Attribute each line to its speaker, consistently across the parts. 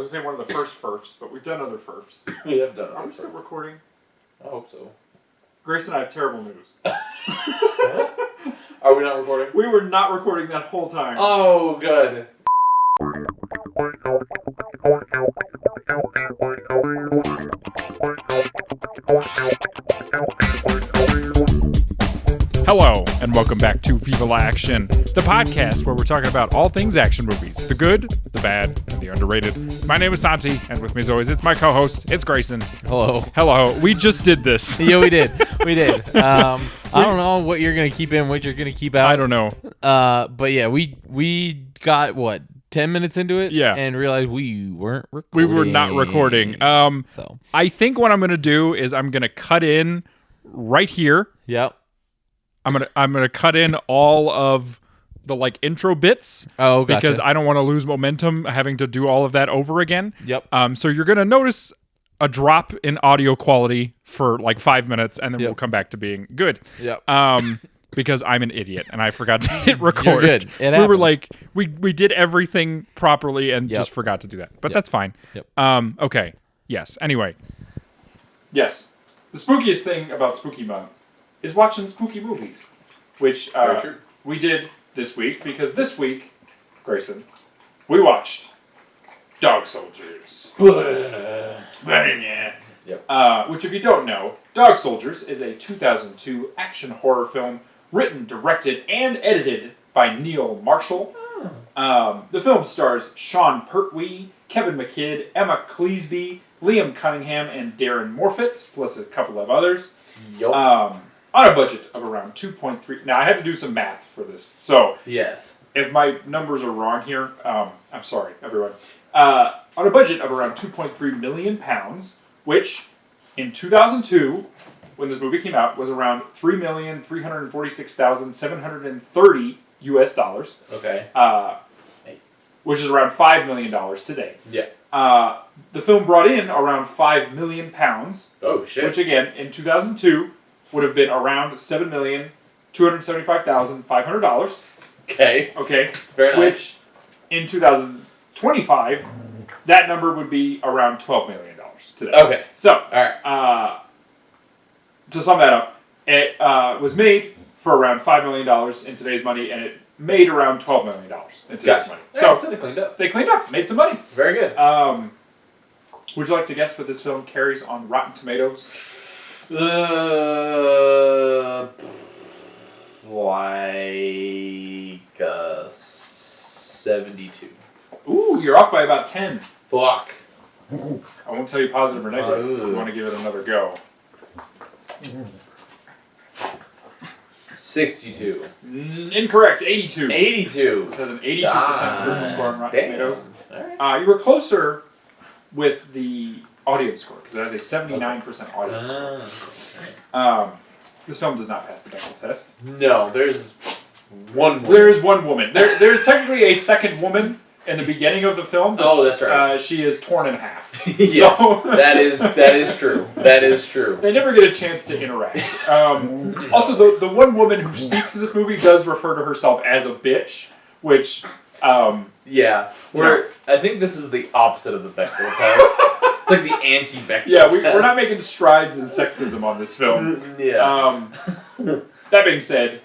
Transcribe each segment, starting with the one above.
Speaker 1: was going to say one of the first furfs, but we've done other furfs.
Speaker 2: We have done other
Speaker 1: Are we still recording?
Speaker 2: I hope so.
Speaker 1: Grace and I have terrible news.
Speaker 2: Are we not recording?
Speaker 1: We were not recording that whole time.
Speaker 2: Oh, good.
Speaker 1: Hello, and welcome back to Viva La Action, the podcast where we're talking about all things action movies. The good, the bad, and the underrated. My name is Santi, and with me as always, it's my co-host, it's Grayson.
Speaker 3: Hello.
Speaker 1: Hello. We just did this.
Speaker 3: Yeah, we did. We did. I don't know what you're going to keep in, what you're going to keep out.
Speaker 1: I don't know.
Speaker 3: But yeah, we got, 10 minutes into it?
Speaker 1: Yeah.
Speaker 3: And realized we weren't recording.
Speaker 1: We were not recording.
Speaker 3: So
Speaker 1: I think what I'm going to do is I'm going to cut in right here.
Speaker 3: Yep.
Speaker 1: I'm gonna cut in all of the intro bits.
Speaker 3: Oh, gotcha.
Speaker 1: Because I don't want to lose momentum having to do all of that over again.
Speaker 3: Yep.
Speaker 1: So you're gonna notice a drop in audio quality for 5 minutes, and then we'll come back to being good.
Speaker 3: Yep.
Speaker 1: Because I'm an idiot and I forgot to hit record.
Speaker 3: You're good. It
Speaker 1: we were
Speaker 3: happens.
Speaker 1: we did everything properly and just forgot to do that. But that's fine.
Speaker 3: Yep.
Speaker 1: Okay. Yes. Anyway. Yes. The spookiest thing about Spooky Month is watching spooky movies, which we did this week, because this week, Grayson, we watched Dog Soldiers. Yep. Which, if you don't know, Dog Soldiers is a 2002 action horror film written, directed, and edited by Neil Marshall. The film stars Sean Pertwee, Kevin McKidd, Emma Cleesby, Liam Cunningham, and Darren Morfitt, plus a couple of others.
Speaker 2: Yep.
Speaker 1: On a budget of around 2.3... Now, I had to do some math for this, so...
Speaker 2: Yes.
Speaker 1: If my numbers are wrong here, I'm sorry, everyone. On a budget of around 2.3 million pounds, which, in 2002, when this movie came out, was around $3,346,730 US dollars.
Speaker 2: Okay.
Speaker 1: Which is around $5 million today.
Speaker 2: Yeah.
Speaker 1: The film brought in around 5 million pounds.
Speaker 2: Oh, shit.
Speaker 1: Which, again, in 2002... would have been around $7,275,500.
Speaker 2: Okay.
Speaker 1: Okay.
Speaker 2: Very nice.
Speaker 1: Which, in 2025, that number would be around $12 million today.
Speaker 2: Okay.
Speaker 1: So,
Speaker 2: all right.
Speaker 1: To sum that up, it was made for around $5 million in today's money, and it made around $12 million in today's money.
Speaker 2: So they cleaned up.
Speaker 1: They cleaned up, made some money.
Speaker 2: Very good.
Speaker 1: Would you like to guess what this film carries on Rotten Tomatoes?
Speaker 2: Like 72.
Speaker 1: Ooh, you're off by about 10.
Speaker 2: Fuck.
Speaker 1: I won't tell you positive or negative if you want to give it another go.
Speaker 2: 62.
Speaker 1: Incorrect. 82.
Speaker 2: 82.
Speaker 1: This has an 82% critical score on Rotten Tomatoes.
Speaker 2: All right.
Speaker 1: You were closer with the audience score, because it has a 79% audience score. This film does not pass the Bechdel test.
Speaker 2: No, there's one woman.
Speaker 1: There is one woman. There's technically a second woman in the beginning of the film.
Speaker 2: Oh, that's right.
Speaker 1: She is torn in half.
Speaker 2: Yes,
Speaker 1: so,
Speaker 2: that is true. That is true.
Speaker 1: They never get a chance to interact. Also, the one woman who speaks in this movie does refer to herself as a bitch, which...
Speaker 2: yeah, I think this is the opposite of the Bechdel test. It's like the anti-Bechdel test.
Speaker 1: Yeah, we're not making strides in sexism on this film.
Speaker 2: Yeah.
Speaker 1: That being said,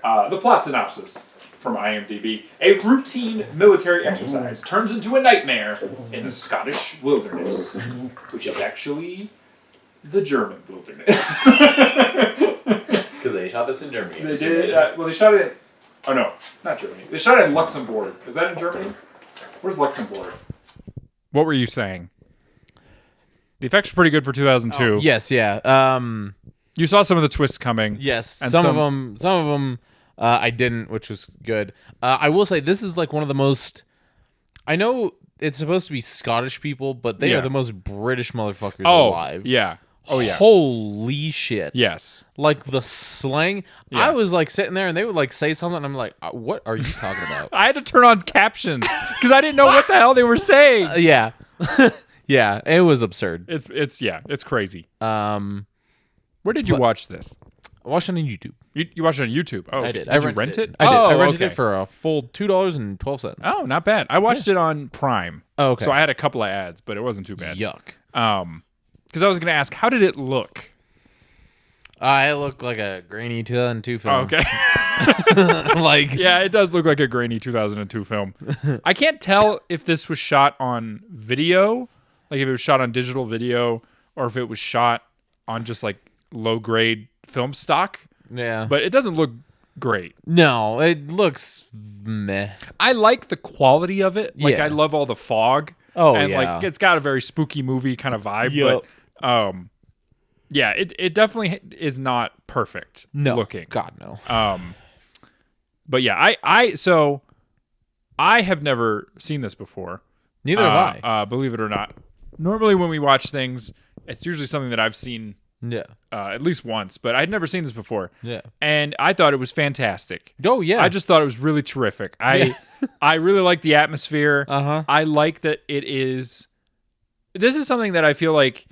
Speaker 1: the plot synopsis from IMDb. A routine military exercise turns into a nightmare in the Scottish wilderness, which is actually the German wilderness.
Speaker 2: Because they shot this in Germany.
Speaker 1: They did. They shot it. Oh no, not Germany. They shot it in Luxembourg. Is that in Germany? Where's Luxembourg? What were you saying? The effects are pretty good for 2002.
Speaker 3: Oh, yes, yeah.
Speaker 1: You saw some of the twists coming.
Speaker 3: Yes,
Speaker 1: and
Speaker 3: some of them I didn't, which was good. I will say this is one of the most... I know it's supposed to be Scottish people, but they are the most British motherfuckers alive.
Speaker 1: Yeah. Oh, yeah.
Speaker 3: Holy shit.
Speaker 1: Yes.
Speaker 3: The slang. Yeah. I was sitting there and they would say something and I'm like, what are you talking about?
Speaker 1: I had to turn on captions because I didn't know what the hell they were saying.
Speaker 3: Yeah. Yeah, it was absurd.
Speaker 1: It's crazy. Where did you watch this?
Speaker 3: I watched it on YouTube.
Speaker 1: You watched it on YouTube? Oh,
Speaker 3: I did.
Speaker 1: Did you rent it?
Speaker 3: I did. I rented
Speaker 1: okay.
Speaker 3: it for a full $2.12.
Speaker 1: Oh, not bad. I watched it on Prime.
Speaker 3: Oh, okay.
Speaker 1: So I had a couple of ads, but it wasn't too bad.
Speaker 3: Yuck.
Speaker 1: Because I was going to ask, how did it look?
Speaker 3: It looked like a grainy 2002 film.
Speaker 1: Oh, okay. Yeah, it does look like a grainy 2002 film. I can't tell if this was shot on video, like if it was shot on digital video, or if it was shot on just like low grade film stock.
Speaker 3: Yeah.
Speaker 1: But it doesn't look great.
Speaker 3: No, it looks meh.
Speaker 1: I like the quality of it. Like
Speaker 3: Yeah.
Speaker 1: I love all the fog.
Speaker 3: Oh,
Speaker 1: and
Speaker 3: yeah.
Speaker 1: like it's got a very spooky movie kind of vibe.
Speaker 3: Yep.
Speaker 1: But yeah, it definitely is not perfect looking.
Speaker 3: God no.
Speaker 1: But yeah, I have never seen this before.
Speaker 3: Neither have I.
Speaker 1: Believe it or not. Normally when we watch things, it's usually something that I've seen
Speaker 3: Yeah.
Speaker 1: at least once, but I'd never seen this before.
Speaker 3: Yeah.
Speaker 1: And I thought it was fantastic.
Speaker 3: Oh yeah.
Speaker 1: I just thought it was really terrific. I really like the atmosphere.
Speaker 3: Uh-huh.
Speaker 1: I like that it is. This is something that I feel like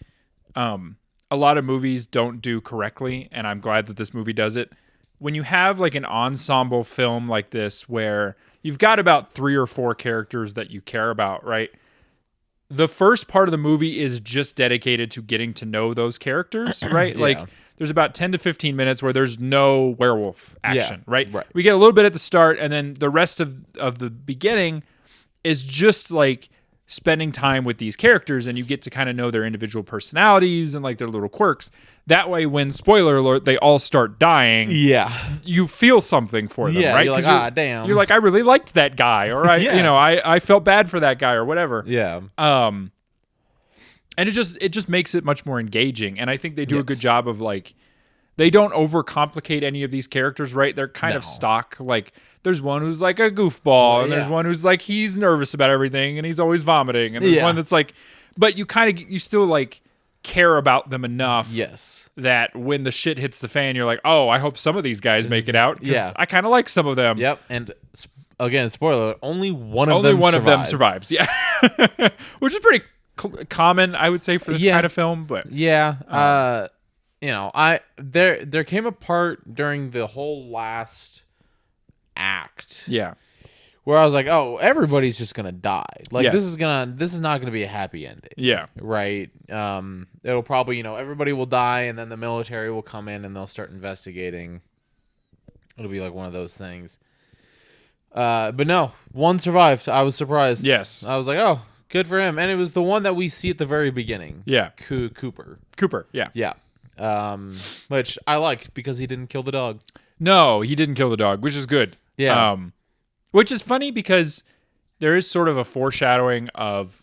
Speaker 1: a lot of movies don't do correctly, and I'm glad that this movie does it. When you have like an ensemble film like this, where you've got about 3 or 4 characters that you care about, right? The first part of the movie is just dedicated to getting to know those characters, right?
Speaker 3: Yeah.
Speaker 1: Like there's about 10 to 15 minutes where there's no werewolf action, right?
Speaker 3: Right.
Speaker 1: We get a little bit at the start, and then the rest of the beginning is just like spending time with these characters, and you get to kind of know their individual personalities and like their little quirks. That way, when, spoiler alert, they all start dying,
Speaker 3: Yeah.
Speaker 1: you feel something for them,
Speaker 3: Yeah,
Speaker 1: right?
Speaker 3: you're like,
Speaker 1: 'Cause
Speaker 3: damn.
Speaker 1: You're like, I really liked that guy, or
Speaker 3: Yeah.
Speaker 1: I felt bad for that guy, or whatever.
Speaker 3: Yeah.
Speaker 1: And it just makes it much more engaging. And I think they do a good
Speaker 3: Yes.
Speaker 1: job of like, they don't overcomplicate any of these characters, right? They're kind of
Speaker 3: No.
Speaker 1: stock. Like there's one who's like a goofball, and there's
Speaker 3: Yeah.
Speaker 1: one who's like he's nervous about everything and he's always vomiting, and there's
Speaker 3: Yeah.
Speaker 1: one that's like, but you still like care about them enough
Speaker 3: Yes.
Speaker 1: that when the shit hits the fan, you're like, oh, I hope some of these guys make it out. 'Cause
Speaker 3: Yeah.
Speaker 1: I kind of like some of them.
Speaker 3: Yep. And again, spoiler: only one of
Speaker 1: Only
Speaker 3: them.
Speaker 1: one of them survives. Yeah, which is pretty common, I would say, for this
Speaker 3: Yeah.
Speaker 1: kind of film. But
Speaker 3: Yeah. There came a part during the whole last act
Speaker 1: yeah,
Speaker 3: where I was like, oh, everybody's just gonna die. Like
Speaker 1: Yes.
Speaker 3: this is not gonna be a happy ending.
Speaker 1: yeah,
Speaker 3: Right. It'll probably, everybody will die, and then the military will come in and they'll start investigating. It'll be like one of those things. But no, one survived. I was surprised.
Speaker 1: Yes.
Speaker 3: I was like, oh, good for him. And it was the one that we see at the very beginning.
Speaker 1: yeah.
Speaker 3: Cooper.
Speaker 1: Cooper. Yeah.
Speaker 3: Yeah. Which I like because he didn't kill the dog.
Speaker 1: No, he didn't kill the dog, which is good.
Speaker 3: Yeah.
Speaker 1: Which is funny because there is sort of a foreshadowing of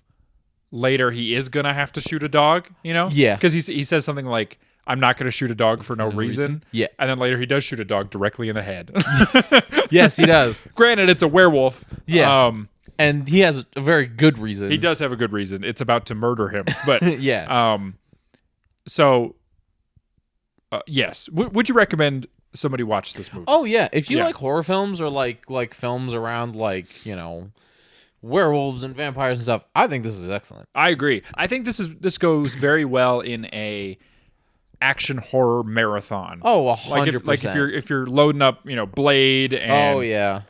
Speaker 1: later he is gonna have to shoot a dog.
Speaker 3: Yeah.
Speaker 1: Because he says something like, "I'm not gonna shoot a dog for no reason."
Speaker 3: Yeah.
Speaker 1: And then later he does shoot a dog directly in the head.
Speaker 3: Yes, he does.
Speaker 1: Granted, it's a werewolf.
Speaker 3: Yeah. And he has a very good reason.
Speaker 1: He does have a good reason. It's about to murder him. But
Speaker 3: Yeah.
Speaker 1: So yes, would you recommend somebody watch this movie?
Speaker 3: Oh yeah, if you
Speaker 1: Yeah.
Speaker 3: like horror films or like films around werewolves and vampires and stuff, I think this is excellent.
Speaker 1: I agree. I think this goes very well in a action horror marathon.
Speaker 3: Oh, 100%.
Speaker 1: Like if you're loading up, Blade and
Speaker 3: Oh yeah.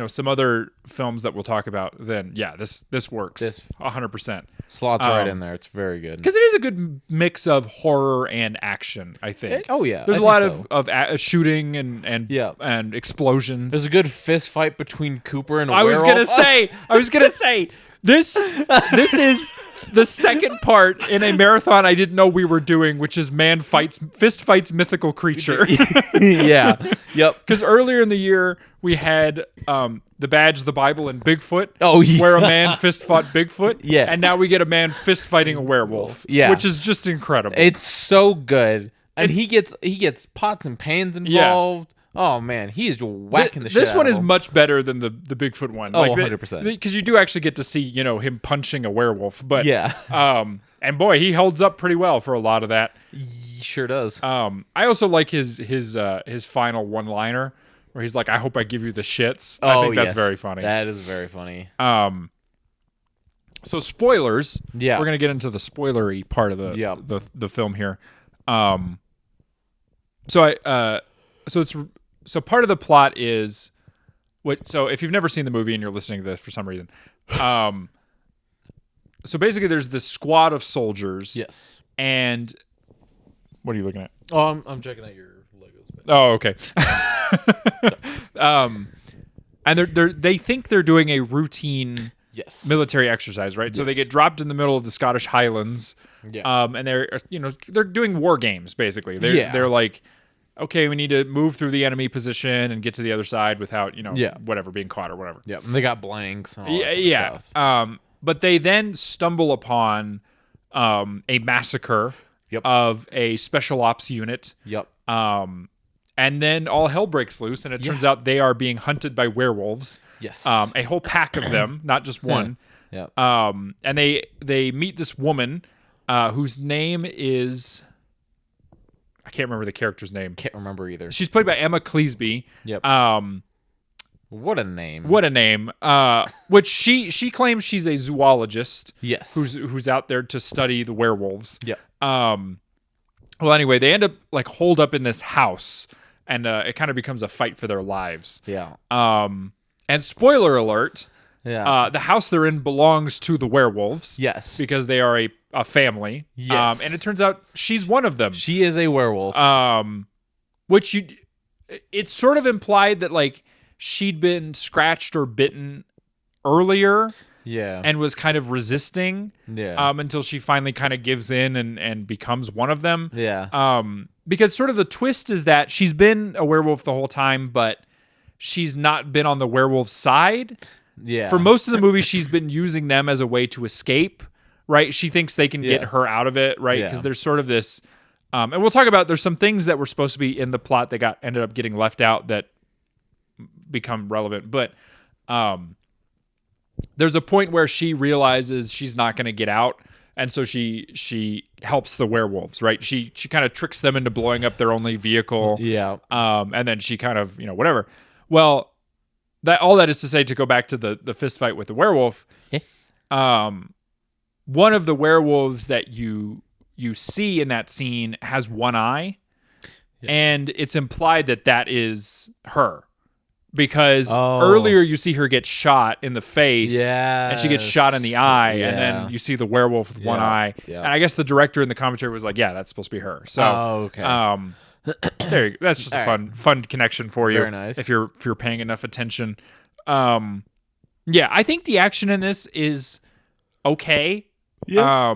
Speaker 1: some other films that we'll talk about, then yeah, this works.
Speaker 3: This
Speaker 1: 100%.
Speaker 3: Slots right in there. It's very good.
Speaker 1: Because it is a good mix of horror and action, I think.
Speaker 3: Oh yeah.
Speaker 1: There's
Speaker 3: I
Speaker 1: a lot
Speaker 3: think so.
Speaker 1: of shooting and
Speaker 3: Yeah.
Speaker 1: and explosions.
Speaker 3: There's a good fist fight between Cooper and a
Speaker 1: I was
Speaker 3: werewolf.
Speaker 1: gonna say this is the second part in a marathon I didn't know we were doing, which is fist fights mythical creature.
Speaker 3: Yeah. Yep.
Speaker 1: Because earlier in the year we had The Badge, the Bible, and Bigfoot.
Speaker 3: Oh, yeah.
Speaker 1: Where a man fist fought Bigfoot.
Speaker 3: Yeah.
Speaker 1: And now we get a man fist fighting a werewolf.
Speaker 3: Yeah.
Speaker 1: Which is just incredible.
Speaker 3: It's so good. And
Speaker 1: It's-
Speaker 3: he gets pots and pans involved. Oh man, he is whacking the shit
Speaker 1: This
Speaker 3: out
Speaker 1: one
Speaker 3: of
Speaker 1: is
Speaker 3: him.
Speaker 1: much better than the Bigfoot one.
Speaker 3: Oh,
Speaker 1: 100%. Because you do actually get to see, him punching a werewolf. But
Speaker 3: Yeah.
Speaker 1: and boy, he holds up pretty well for a lot of that.
Speaker 3: He sure does.
Speaker 1: I also like his final one-liner where he's like, "I hope I give you the shits." I think that's
Speaker 3: yes.
Speaker 1: very funny.
Speaker 3: That is very funny.
Speaker 1: So spoilers.
Speaker 3: Yeah.
Speaker 1: We're gonna get into the spoilery part of the
Speaker 3: Yep.
Speaker 1: the film here. So part of the plot is so if you've never seen the movie and you're listening to this for some reason, so basically there's this squad of soldiers.
Speaker 3: Yes.
Speaker 1: And what are you looking at?
Speaker 3: Oh, I'm checking out your Legos.
Speaker 1: Oh, okay. And they think they're doing a routine military exercise, right? Yes. So they get dropped in the middle of the Scottish Highlands. Yeah. And they're doing war games basically. They're like, okay, we need to move through the enemy position and get to the other side without, whatever, being caught or whatever.
Speaker 3: Yeah. And they got blanks and all that kind of stuff.
Speaker 1: But they then stumble upon a massacre of a special ops unit.
Speaker 3: Yep.
Speaker 1: And then all hell breaks loose, and it turns out they are being hunted by werewolves.
Speaker 3: Yes.
Speaker 1: A whole pack of them, not just one.
Speaker 3: Yeah.
Speaker 1: And they meet this woman whose name is... I can't remember the character's name.
Speaker 3: Can't remember either.
Speaker 1: She's played by Emma Cleesby.
Speaker 3: Yep. What a name.
Speaker 1: What a name. Which she claims she's a zoologist.
Speaker 3: Yes.
Speaker 1: Who's out there to study the werewolves.
Speaker 3: Yep.
Speaker 1: Well, anyway, they end up holed up in this house, and it kind of becomes a fight for their lives.
Speaker 3: Yeah.
Speaker 1: And spoiler alert.
Speaker 3: Yeah.
Speaker 1: The house they're in belongs to the werewolves.
Speaker 3: Yes.
Speaker 1: Because they are a family.
Speaker 3: Yes.
Speaker 1: And it turns out she's one of them.
Speaker 3: She is a werewolf.
Speaker 1: Which it's sort of implied that she'd been scratched or bitten earlier.
Speaker 3: Yeah.
Speaker 1: And was kind of resisting.
Speaker 3: Yeah.
Speaker 1: Until she finally kind of gives in and becomes one of them.
Speaker 3: Yeah.
Speaker 1: Because sort of the twist is that she's been a werewolf the whole time, but she's not been on the werewolf side.
Speaker 3: Yeah.
Speaker 1: For most of the movie, she's been using them as a way to escape, right? She thinks they can get her out of it, right? Because there's sort of this, and we'll talk about, there's some things that were supposed to be in the plot that ended up getting left out that become relevant. But there's a point where she realizes she's not going to get out. And so she helps the werewolves, right? She kind of tricks them into blowing up their only vehicle.
Speaker 3: Yeah.
Speaker 1: And then she kind of, whatever. Well, all that is to say, to go back to the fist fight with the werewolf, one of the werewolves that you see in that scene has one eye, and it's implied that is her. Because earlier you see her get shot in the face, and she gets shot in the eye, and then you see the werewolf with one eye. Yeah. And I guess the director in the commentary was like, "Yeah, that's supposed to be her." So,
Speaker 3: okay.
Speaker 1: There you go. That's just a fun connection for you.
Speaker 3: Very nice.
Speaker 1: If you're paying enough attention. I think the action in this is okay. Yeah.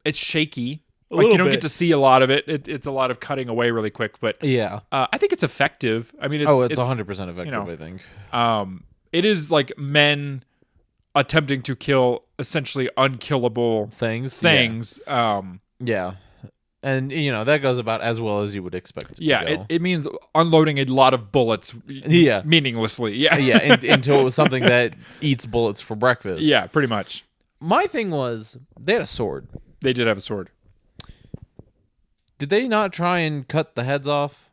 Speaker 1: It's shaky. You don't get to see a lot of it. It's a lot of cutting away really quick, but I think it's effective. I mean, it's
Speaker 3: 100% effective. I think.
Speaker 1: It is like men attempting to kill essentially unkillable
Speaker 3: things.
Speaker 1: Yeah.
Speaker 3: And that goes about as well as you would expect it to go.
Speaker 1: It means unloading a lot of bullets meaninglessly.
Speaker 3: Into something that eats bullets for breakfast.
Speaker 1: Yeah, pretty much.
Speaker 3: My thing was, they had a sword.
Speaker 1: They did have a sword.
Speaker 3: Did they not try and cut the heads off?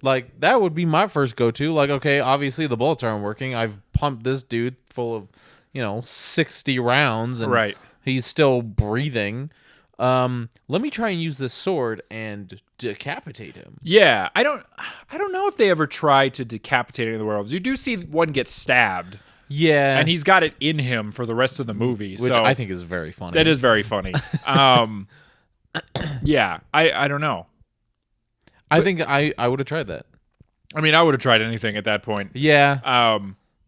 Speaker 3: That would be my first go-to. Okay, obviously the bullets aren't working. I've pumped this dude full of, 60 rounds, and he's still breathing. Let me try and use this sword and decapitate him.
Speaker 1: Yeah, I don't know if they ever try to decapitate any of the werewolves. You do see one get stabbed.
Speaker 3: Yeah.
Speaker 1: And he's got it in him for the rest of the movie.
Speaker 3: Which I think is very funny.
Speaker 1: That is very funny. Yeah, I don't know.
Speaker 3: I think I would have tried that.
Speaker 1: I mean, I would have tried anything at that point.
Speaker 3: Yeah.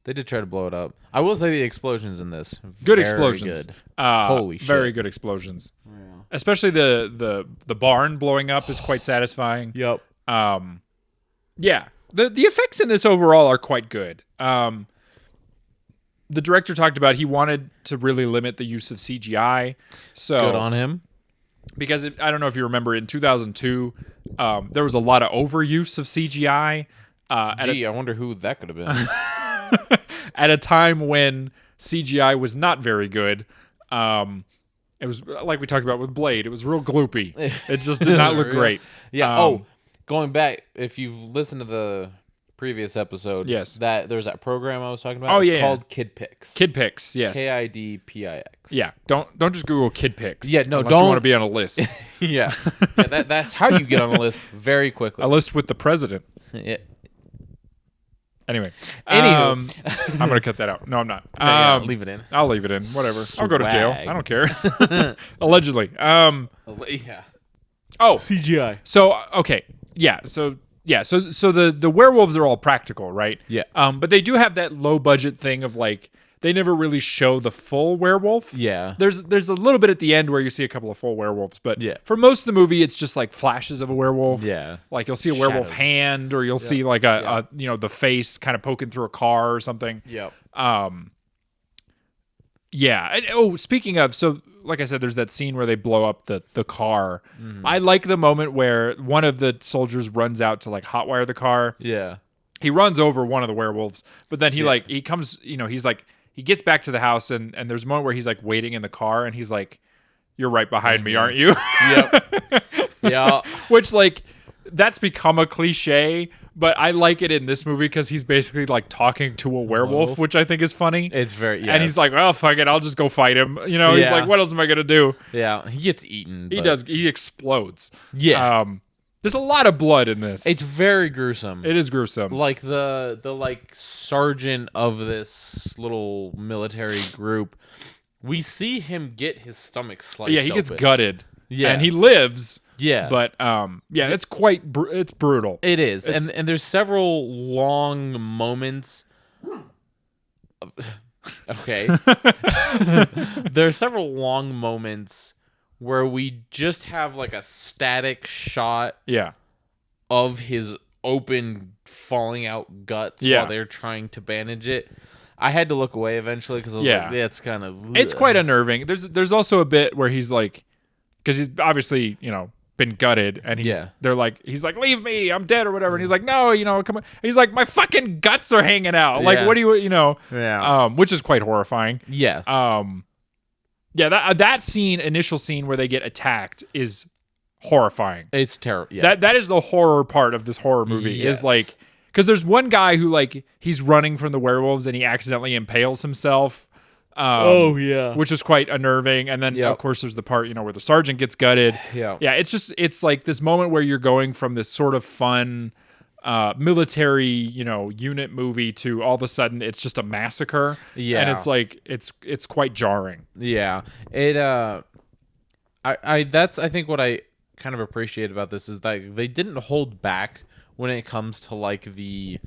Speaker 3: They did try to blow it up. I will say the explosions in this.
Speaker 1: Good explosions.
Speaker 3: Good. Holy shit.
Speaker 1: Very good explosions. Yeah. Especially the barn blowing up is quite satisfying.
Speaker 3: Yep.
Speaker 1: Yeah. The effects in this overall are quite good. The director talked about he wanted to really limit the use of CGI. So
Speaker 3: good on him.
Speaker 1: Because I don't know if you remember, in 2002, there was a lot of overuse of CGI.
Speaker 3: I wonder who that could have been.
Speaker 1: At a time when CGI was not very good. It was like we talked about with Blade. It was real gloopy. It just did not look great.
Speaker 3: Yeah. Going back, if you've listened to previous episode.
Speaker 1: Yes.
Speaker 3: That there's that program I was talking about.
Speaker 1: Oh,
Speaker 3: it's
Speaker 1: yeah.
Speaker 3: called Kid Pix.
Speaker 1: Kid Pix, yes.
Speaker 3: KIDPIX.
Speaker 1: Yeah. Don't just Google Kid Pix.
Speaker 3: Yeah, no,
Speaker 1: unless
Speaker 3: don't.
Speaker 1: you want to be on a list.
Speaker 3: Yeah. That's how you get on a list very quickly.
Speaker 1: A list with the president.
Speaker 3: Yeah.
Speaker 1: Anyway.
Speaker 3: Anywho.
Speaker 1: I'm going to cut that out. No, I'm not.
Speaker 3: No, leave it in.
Speaker 1: I'll leave it in. Whatever. I'll go to jail.
Speaker 3: Swag.
Speaker 1: I don't care. Allegedly.
Speaker 3: Yeah.
Speaker 1: Oh.
Speaker 3: CGI.
Speaker 1: So, okay. Yeah. So the werewolves are all practical, right?
Speaker 3: Yeah.
Speaker 1: But they do have that low budget thing of like, they never really show the full werewolf.
Speaker 3: Yeah.
Speaker 1: There's a little bit at the end where you see a couple of full werewolves, but
Speaker 3: Yeah.
Speaker 1: for most of the movie, it's just like flashes of a werewolf.
Speaker 3: Yeah.
Speaker 1: Like you'll see a werewolf
Speaker 3: Shadows.
Speaker 1: hand, or you'll see like the face kind of poking through a car or something.
Speaker 3: Yep.
Speaker 1: Yeah. And, speaking of, so like I said, there's that scene where they blow up the car.
Speaker 3: Mm-hmm.
Speaker 1: I like the moment where one of the soldiers runs out to like hotwire the car.
Speaker 3: Yeah.
Speaker 1: He runs over one of the werewolves, but then he comes, he's like, he gets back to the house and there's a moment where he's like waiting in the car and he's like, "You're right behind me, aren't you?"
Speaker 3: Yep. Yeah.
Speaker 1: Which like, that's become a cliche, but I like it in this movie because he's basically like talking to a werewolf, which I think is funny.
Speaker 3: It's very, yes.
Speaker 1: And he's like, "Well, fuck it, I'll just go fight him." He's like, "What else am I gonna do?"
Speaker 3: Yeah, he gets eaten.
Speaker 1: He
Speaker 3: but-
Speaker 1: does. He explodes.
Speaker 3: Yeah.
Speaker 1: There's a lot of blood in this.
Speaker 3: It's very gruesome.
Speaker 1: It is gruesome.
Speaker 3: Like the like sergeant of this little military group, we see him get his stomach sliced.
Speaker 1: Yeah, he gets
Speaker 3: open.
Speaker 1: gutted.
Speaker 3: Yeah.
Speaker 1: And he lives.
Speaker 3: Yeah.
Speaker 1: But it's quite it's brutal.
Speaker 3: It is.
Speaker 1: It's-
Speaker 3: And there's several long moments. Okay. There's several long moments where we just have like a static shot
Speaker 1: Yeah.
Speaker 3: of his open falling out guts
Speaker 1: Yeah.
Speaker 3: while they're trying to bandage it. I had to look away eventually because I was like, it's kind of...
Speaker 1: It's quite unnerving. There's also a bit where he's like, because he's obviously, been gutted and they're like, he's like, "Leave me, I'm dead," or whatever. And he's like, "No, come on." He's like, "My fucking guts are hanging out." Like,
Speaker 3: Yeah.
Speaker 1: what do you,
Speaker 3: Yeah.
Speaker 1: which is quite horrifying.
Speaker 3: Yeah.
Speaker 1: That initial scene where they get attacked is horrifying.
Speaker 3: It's terrible. Yeah.
Speaker 1: That is the horror part of this horror movie is
Speaker 3: Yes.
Speaker 1: like, because there's one guy who like he's running from the werewolves and he accidentally impales himself.
Speaker 3: yeah.
Speaker 1: Which is quite unnerving. And then
Speaker 3: Yep.
Speaker 1: of course there's the part, where the sergeant gets gutted.
Speaker 3: Yeah.
Speaker 1: Yeah. It's like this moment where you're going from this sort of fun, military, unit movie to all of a sudden it's just a massacre.
Speaker 3: Yeah.
Speaker 1: And it's like, it's quite jarring.
Speaker 3: Yeah. It that's I think what I kind of appreciate about this is that they didn't hold back when it comes to like the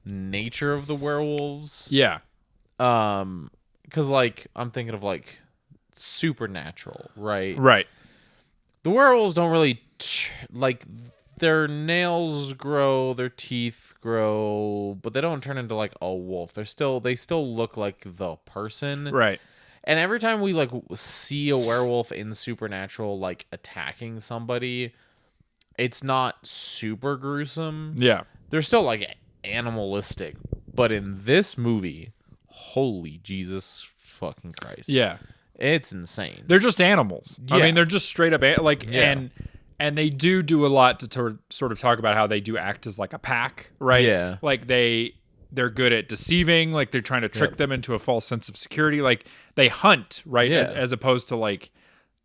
Speaker 3: nature of the werewolves.
Speaker 1: Yeah.
Speaker 3: Because like I'm thinking of like Supernatural, right?
Speaker 1: Right.
Speaker 3: The werewolves don't really like their nails grow, their teeth grow, but they don't turn into like a wolf. They still look like the person.
Speaker 1: Right.
Speaker 3: And every time we like see a werewolf in Supernatural like attacking somebody, it's not super gruesome.
Speaker 1: Yeah.
Speaker 3: They're still like animalistic, but in this movie, holy Jesus fucking Christ.
Speaker 1: Yeah.
Speaker 3: It's insane.
Speaker 1: They're just animals. I
Speaker 3: Yeah.
Speaker 1: mean, they're just straight up
Speaker 3: Yeah.
Speaker 1: and they do a lot to sort of talk about how they do act as like a pack, right?
Speaker 3: Yeah.
Speaker 1: Like they're good at deceiving, like they're trying to trick them into a false sense of security. Like they hunt, right?
Speaker 3: Yeah.
Speaker 1: As opposed to like,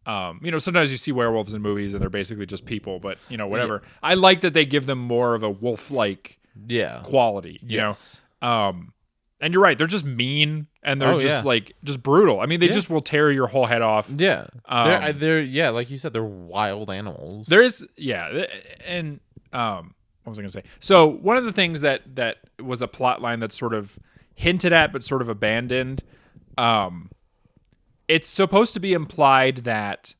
Speaker 1: sometimes you see werewolves in movies and they're basically just people, but whatever. I like that they give them more of a wolf-like quality,
Speaker 3: Yes.
Speaker 1: And you're right, they're just mean and they're just
Speaker 3: yeah.
Speaker 1: like just brutal. I mean, they
Speaker 3: Yeah.
Speaker 1: just will tear your whole head off.
Speaker 3: Yeah. They're like you said, they're wild animals.
Speaker 1: There is, and what was I going to say? So one of the things that was a plot line that's sort of hinted at but sort of abandoned, it's supposed to be implied that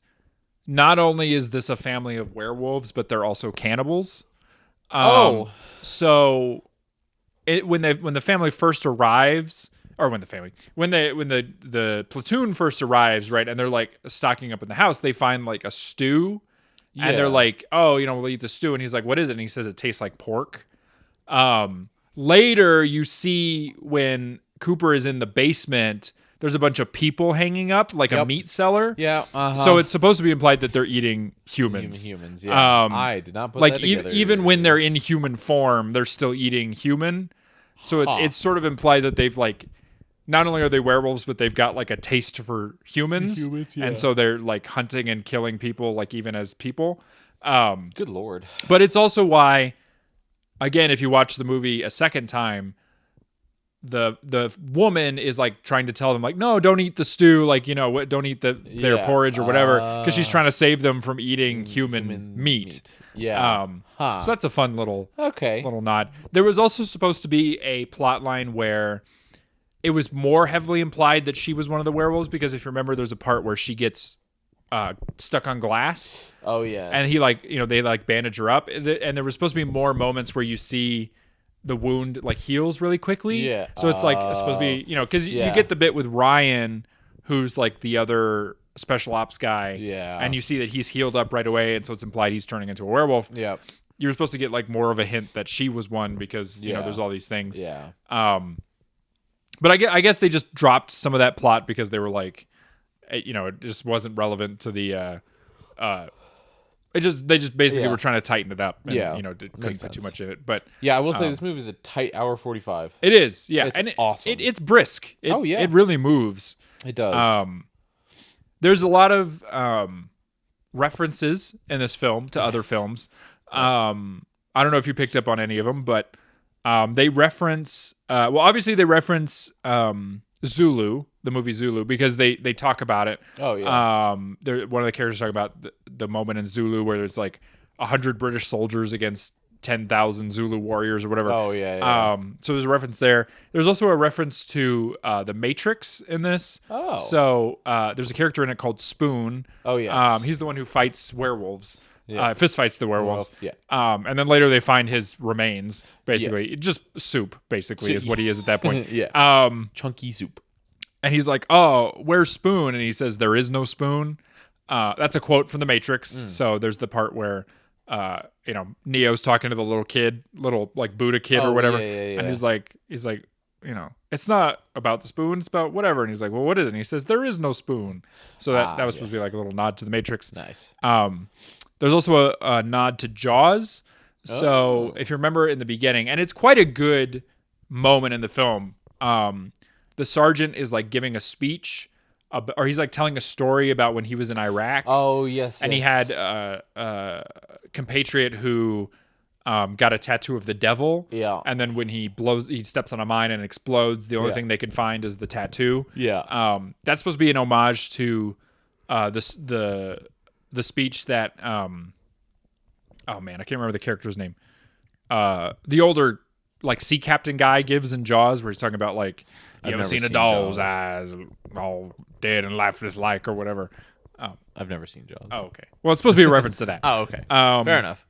Speaker 1: not only is this a family of werewolves, but they're also cannibals. So when the family first arrives, or when the platoon first arrives, right, and they're like stocking up in the house, they find like a stew.
Speaker 3: Yeah.
Speaker 1: And they're like, "Oh, we'll eat the stew." And he's like, "What is it?" And he says it tastes like pork. Later, you see when Cooper is in the basement, there's a bunch of people hanging up, like a meat cellar.
Speaker 3: Yeah.
Speaker 1: So it's supposed to be implied that they're eating humans.
Speaker 3: Humans. Yeah. I did not put
Speaker 1: like
Speaker 3: that together.
Speaker 1: Even when they're in human form, they're still eating human. So it's sort of implied that they've like, not only are they werewolves, but they've got like a taste for humans, and so they're like hunting and killing people, like even as people.
Speaker 3: Good Lord.
Speaker 1: But it's also why, again, if you watch the movie a second time, the woman is like trying to tell them like, no, don't eat the stew, like, you know, don't eat their porridge or whatever, because she's trying to save them from eating human meat.
Speaker 3: Yeah.
Speaker 1: So that's a fun little nod. There was also supposed to be a plot line where it was more heavily implied that she was one of the werewolves, because if you remember, there's a part where she gets stuck on glass.
Speaker 3: Oh yeah.
Speaker 1: And he like, you know, they like bandage her up, and there was supposed to be more moments where you see the wound like heals really quickly.
Speaker 3: Yeah.
Speaker 1: So it's like it's supposed to be, you know, because you get the bit with Ryan, who's like the other special ops guy.
Speaker 3: Yeah.
Speaker 1: And you see that he's healed up right away, and so it's implied he's turning into a werewolf.
Speaker 3: Yeah.
Speaker 1: You're supposed to get like more of a hint that she was one, because you know there's all these things.
Speaker 3: Yeah.
Speaker 1: But I guess they just dropped some of that plot because they were like, you know, it just wasn't relevant to the. They just basically were trying to tighten it up. And, you know, couldn't put too much in it. But
Speaker 3: yeah, I will say this movie is a tight hour 45.
Speaker 1: It is, yeah,
Speaker 3: it's
Speaker 1: and
Speaker 3: awesome.
Speaker 1: It's brisk. It really moves.
Speaker 3: It does.
Speaker 1: There's a lot of references in this film to other films. I don't know if you picked up on any of them, but they reference. Well, obviously they reference Zulu, the movie Zulu, because they talk about it.
Speaker 3: Oh yeah.
Speaker 1: One of the characters talk about the moment in Zulu where there's like 100 British soldiers against 10,000 Zulu warriors or whatever.
Speaker 3: Oh yeah.
Speaker 1: So there's a reference there. There's also a reference to the Matrix in this.
Speaker 3: Oh.
Speaker 1: So there's a character in it called Spoon.
Speaker 3: Oh yes.
Speaker 1: He's the one who fights werewolves.
Speaker 3: Yeah.
Speaker 1: Fist fights the werewolves.
Speaker 3: Yeah.
Speaker 1: And then later they find his remains. Basically, just soup. Basically, is what he is at that point.
Speaker 3: Yeah. Chunky soup.
Speaker 1: And he's like, "Oh, where's Spoon?" And he says, "There is no spoon." That's a quote from The Matrix. So there's the part where, you know, Neo's talking to the little kid, little like Buddha kid or whatever, and he's like, you know, it's not about the spoon, it's about whatever. And he's like, "Well, what is it?" And he says, "There is no spoon." So that was supposed to be like a little nod to The Matrix.
Speaker 3: Nice.
Speaker 1: There's also a nod to Jaws. So if you remember in the beginning, and it's quite a good moment in the film. The sergeant is like giving a speech, or he's like telling a story about when he was in Iraq.
Speaker 3: Oh yes.
Speaker 1: And he had a compatriot who got a tattoo of the devil. Yeah. And then when he steps on a mine and explodes, the only thing they can find is the tattoo.
Speaker 3: Yeah.
Speaker 1: That's supposed to be an homage to the speech that oh man, I can't remember the character's name. The older like sea captain guy gives in Jaws, where he's talking about like, you ever seen a doll's eyes all dead and lifeless like, or whatever.
Speaker 3: I've never seen Jaws.
Speaker 1: Oh, okay. Well, it's supposed to be a reference to that.
Speaker 3: Oh, okay. Fair enough.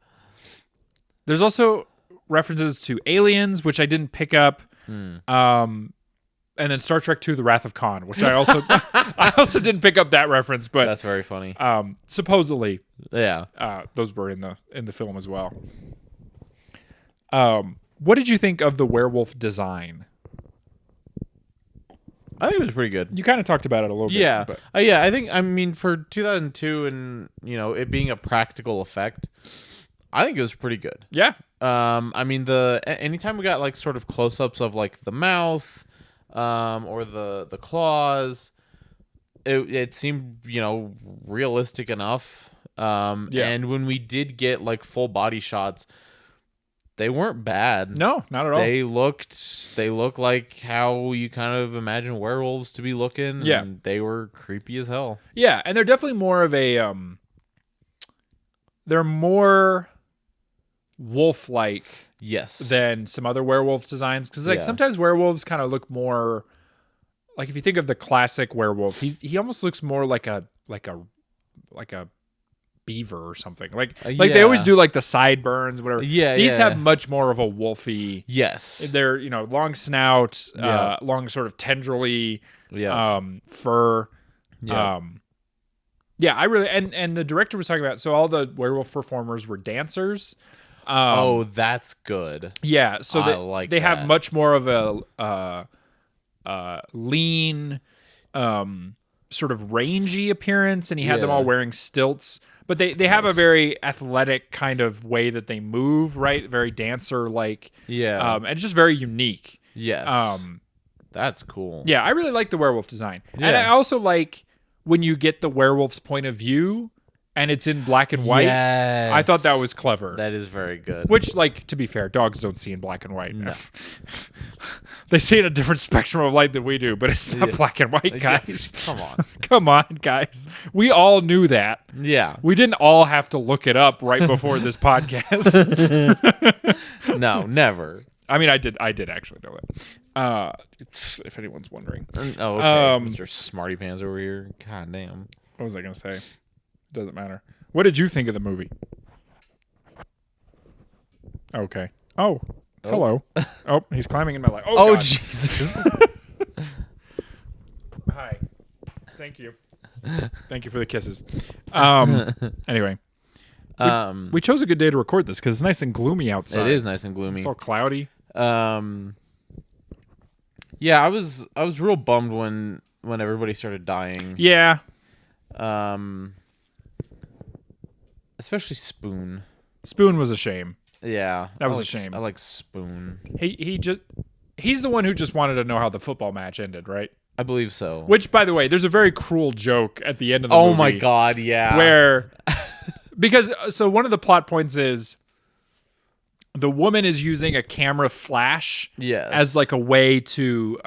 Speaker 1: There's also references to aliens, which I didn't pick up. And then Star Trek II: The Wrath of Khan, which I also didn't pick up that reference, but
Speaker 3: that's very funny.
Speaker 1: Supposedly, those were in the film as well. What did you think of the werewolf design?
Speaker 3: I think it was pretty good.
Speaker 1: You kind of talked about it a little bit.
Speaker 3: Yeah.
Speaker 1: But.
Speaker 3: I think, I mean, for 2002 and, you know, it being a practical effect, I think it was pretty good.
Speaker 1: Yeah.
Speaker 3: I mean, anytime we got like sort of close-ups of like the mouth, or the claws, it seemed, you know, realistic enough. And when we did get like full body shots, they weren't bad.
Speaker 1: No, not at all.
Speaker 3: They looked like how you kind of imagine werewolves to be looking.
Speaker 1: Yeah.
Speaker 3: And they were creepy as hell.
Speaker 1: Yeah, and they're definitely more of a they're more wolf-like,
Speaker 3: yes,
Speaker 1: than some other werewolf designs, because like sometimes werewolves kind of look more like, if you think of the classic werewolf, he almost looks more like a beaver or something, like they always do like the sideburns, whatever. These have much more of a wolfy.
Speaker 3: Yes,
Speaker 1: they're, you know, long snout, long sort of tendrily fur. I really, and the director was talking about, so all the werewolf performers were dancers.
Speaker 3: That's good.
Speaker 1: Yeah, so they have much more of a lean, sort of rangy appearance, and he had them
Speaker 3: Yeah.
Speaker 1: all wearing stilts. But they have a very athletic kind of way that they move, right? Very dancer-like.
Speaker 3: Yeah.
Speaker 1: And it's just very unique.
Speaker 3: Yes. That's cool.
Speaker 1: Yeah, I really like the werewolf design.
Speaker 3: Yeah.
Speaker 1: And I also like when you get the werewolf's point of view and it's in black and white.
Speaker 3: Yes.
Speaker 1: I thought that was clever.
Speaker 3: That is very good.
Speaker 1: Which, like, to be fair, dogs don't see in black and white.
Speaker 3: No.
Speaker 1: They see in a different spectrum of light than we do, but it's not black and white, guys.
Speaker 3: Come on.
Speaker 1: Come on, guys. We all knew that.
Speaker 3: Yeah.
Speaker 1: We didn't all have to look it up right before this podcast.
Speaker 3: No, never.
Speaker 1: I mean, I did actually know it. If anyone's wondering.
Speaker 3: Oh, okay. Mr. Smarty Pants over here. God damn.
Speaker 1: What was I going to say? Doesn't matter. What did you think of the movie? Okay. Oh. Hello. Oh, he's climbing in my life.
Speaker 3: Oh,
Speaker 1: God.
Speaker 3: Jesus.
Speaker 1: Hi. Thank you. Thank you for the kisses. Anyway. We chose a good day to record this because it's nice and gloomy outside.
Speaker 3: It is nice and gloomy.
Speaker 1: It's all cloudy.
Speaker 3: Yeah, I was real bummed when everybody started dying.
Speaker 1: Yeah.
Speaker 3: Especially Spoon.
Speaker 1: Spoon was a shame.
Speaker 3: Yeah,
Speaker 1: That was a shame.
Speaker 3: I like Spoon.
Speaker 1: He's the one who just wanted to know how the football match ended, right?
Speaker 3: I believe so.
Speaker 1: Which, by the way, there's a very cruel joke at the end of the movie.
Speaker 3: Oh my God, yeah.
Speaker 1: Where, because, so one of the plot points is the woman is using a camera flash as like a way to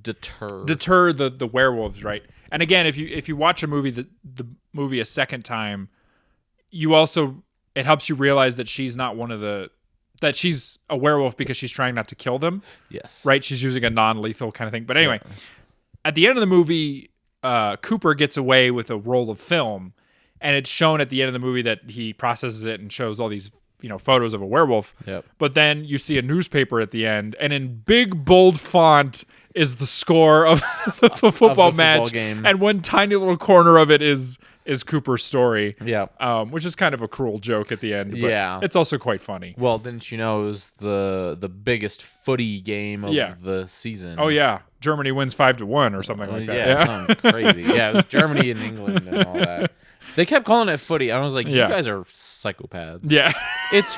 Speaker 1: deter the werewolves, right? And again, if you watch a movie, the movie a second time, it helps you realize that she's not that she's a werewolf because she's trying not to kill them.
Speaker 3: Yes.
Speaker 1: Right? She's using a non-lethal kind of thing. But anyway, at the end of the movie, Cooper gets away with a roll of film, and it's shown at the end of the movie that he processes it and shows all these, photos of a werewolf.
Speaker 3: Yep.
Speaker 1: But then you see a newspaper at the end, and in big bold font is the score of the football match,
Speaker 3: game.
Speaker 1: And one tiny little corner of it is Cooper's story.
Speaker 3: Yeah.
Speaker 1: Which is kind of a cruel joke at the end. But
Speaker 3: Yeah.
Speaker 1: it's also quite funny.
Speaker 3: Well, didn't you know it was the biggest footy game of the season?
Speaker 1: Oh yeah, Germany wins 5-1 or something like that.
Speaker 3: Yeah, something crazy. Yeah, it was Germany and England and all that. They kept calling it footy. I was like, you guys are psychopaths.
Speaker 1: Yeah.
Speaker 3: It's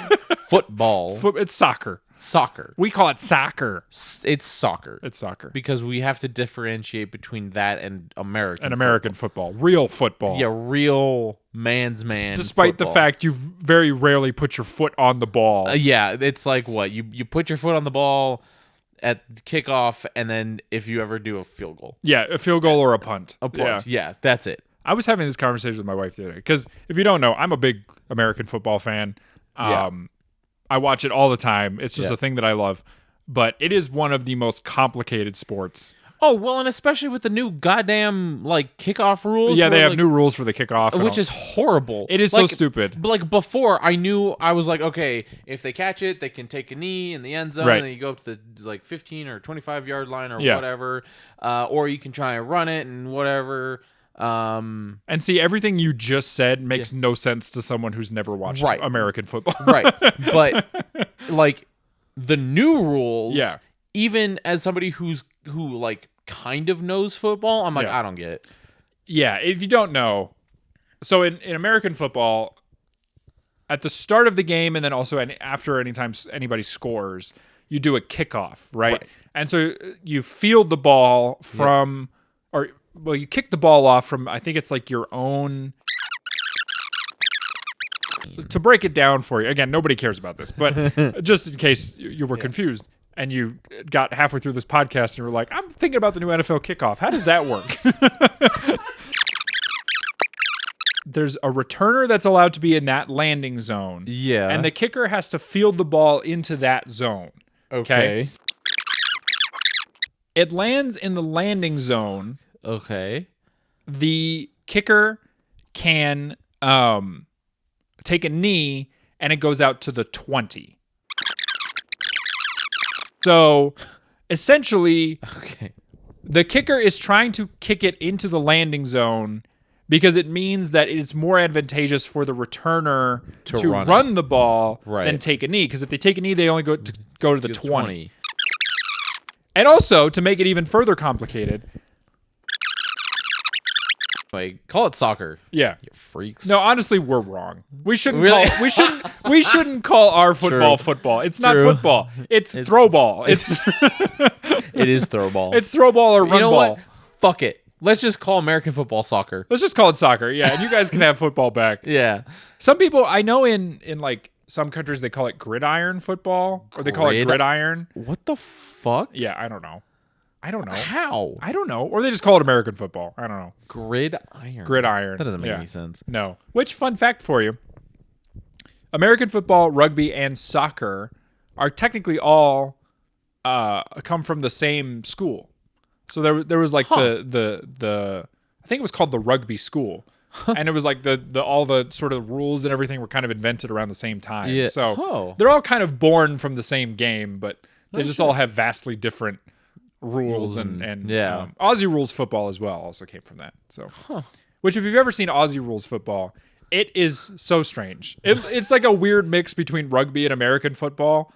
Speaker 3: football.
Speaker 1: It's soccer.
Speaker 3: Soccer.
Speaker 1: We call it soccer.
Speaker 3: It's soccer.
Speaker 1: It's soccer.
Speaker 3: Because we have to differentiate between that and American
Speaker 1: American football. Real football.
Speaker 3: Yeah, real man's man.
Speaker 1: Despite
Speaker 3: football.
Speaker 1: the fact you very rarely put your foot on the ball.
Speaker 3: Yeah, it's like what? You put your foot on the ball at kickoff, and then if you ever do a field goal.
Speaker 1: Yeah, a field goal or a punt.
Speaker 3: A punt. Yeah, that's it.
Speaker 1: I was having this conversation with my wife today because if you don't know, I'm a big American football fan. I watch it all the time. It's just a thing that I love. But it is one of the most complicated sports.
Speaker 3: Oh, well, and especially with the new goddamn, kickoff rules.
Speaker 1: Yeah, they have new rules for the kickoff.
Speaker 3: Which is horrible.
Speaker 1: It is so stupid.
Speaker 3: But, before, I was like, okay, if they catch it, they can take a knee in the end zone, and then you go up to the, 15 or 25-yard line or whatever. Or you can try and run it and whatever.
Speaker 1: And see, everything you just said makes no sense to someone who's never watched American football.
Speaker 3: Right. But the new rules, even as somebody who kind of knows football, I'm like, I don't get it.
Speaker 1: Yeah, if you don't know, so in American football, at the start of the game and then also after any time anybody scores, you do a kickoff, right? And so you field the ball from you kick the ball off from, I think it's your own. To break it down for you, again, nobody cares about this, but just in case you were confused and you got halfway through this podcast and you were like, I'm thinking about the new NFL kickoff. How does that work? There's a returner that's allowed to be in that landing zone.
Speaker 3: Yeah.
Speaker 1: And the kicker has to field the ball into that zone. Okay. It lands in the landing zone.
Speaker 3: Okay.
Speaker 1: The kicker can take a knee and it goes out to the 20. So essentially, the kicker is trying to kick it into the landing zone because it means that it's more advantageous for the returner to run the ball than take a knee. Because if they take a knee, they only go to the 20. And also, to make it even further complicated,
Speaker 3: Anyway, call it soccer.
Speaker 1: Yeah.
Speaker 3: You freaks.
Speaker 1: No, honestly, we're wrong. We shouldn't
Speaker 3: Really?
Speaker 1: call we shouldn't call our football
Speaker 3: True.
Speaker 1: football. It's not
Speaker 3: True.
Speaker 1: football. It's throw ball. It's
Speaker 3: It is throw ball.
Speaker 1: it's throw ball or run
Speaker 3: you know
Speaker 1: ball.
Speaker 3: what? Fuck it. Let's just call American football soccer.
Speaker 1: Let's just call it soccer. Yeah, and you guys can have football back.
Speaker 3: Yeah.
Speaker 1: Some people I know in like some countries they call it gridiron football or they call it gridiron.
Speaker 3: What the fuck?
Speaker 1: Yeah, I don't know.
Speaker 3: How?
Speaker 1: I don't know. Or they just call it American football. I don't know.
Speaker 3: Gridiron.
Speaker 1: Gridiron.
Speaker 3: That doesn't make
Speaker 1: Yeah.
Speaker 3: any sense.
Speaker 1: No. Which, fun fact for you, American football, rugby, and soccer are technically all come from the same school. So there was like the I think it was called the rugby school. And it was like the all the sort of rules and everything were kind of invented around the same time.
Speaker 3: Yeah.
Speaker 1: So
Speaker 3: Oh.
Speaker 1: they're all kind of born from the same game, but they
Speaker 3: Oh,
Speaker 1: just
Speaker 3: sure.
Speaker 1: all have vastly different rules and
Speaker 3: yeah.
Speaker 1: Aussie rules football as well also came from that. So, which if you've ever seen Aussie rules football, it is so strange. It's like a weird mix between rugby and American football.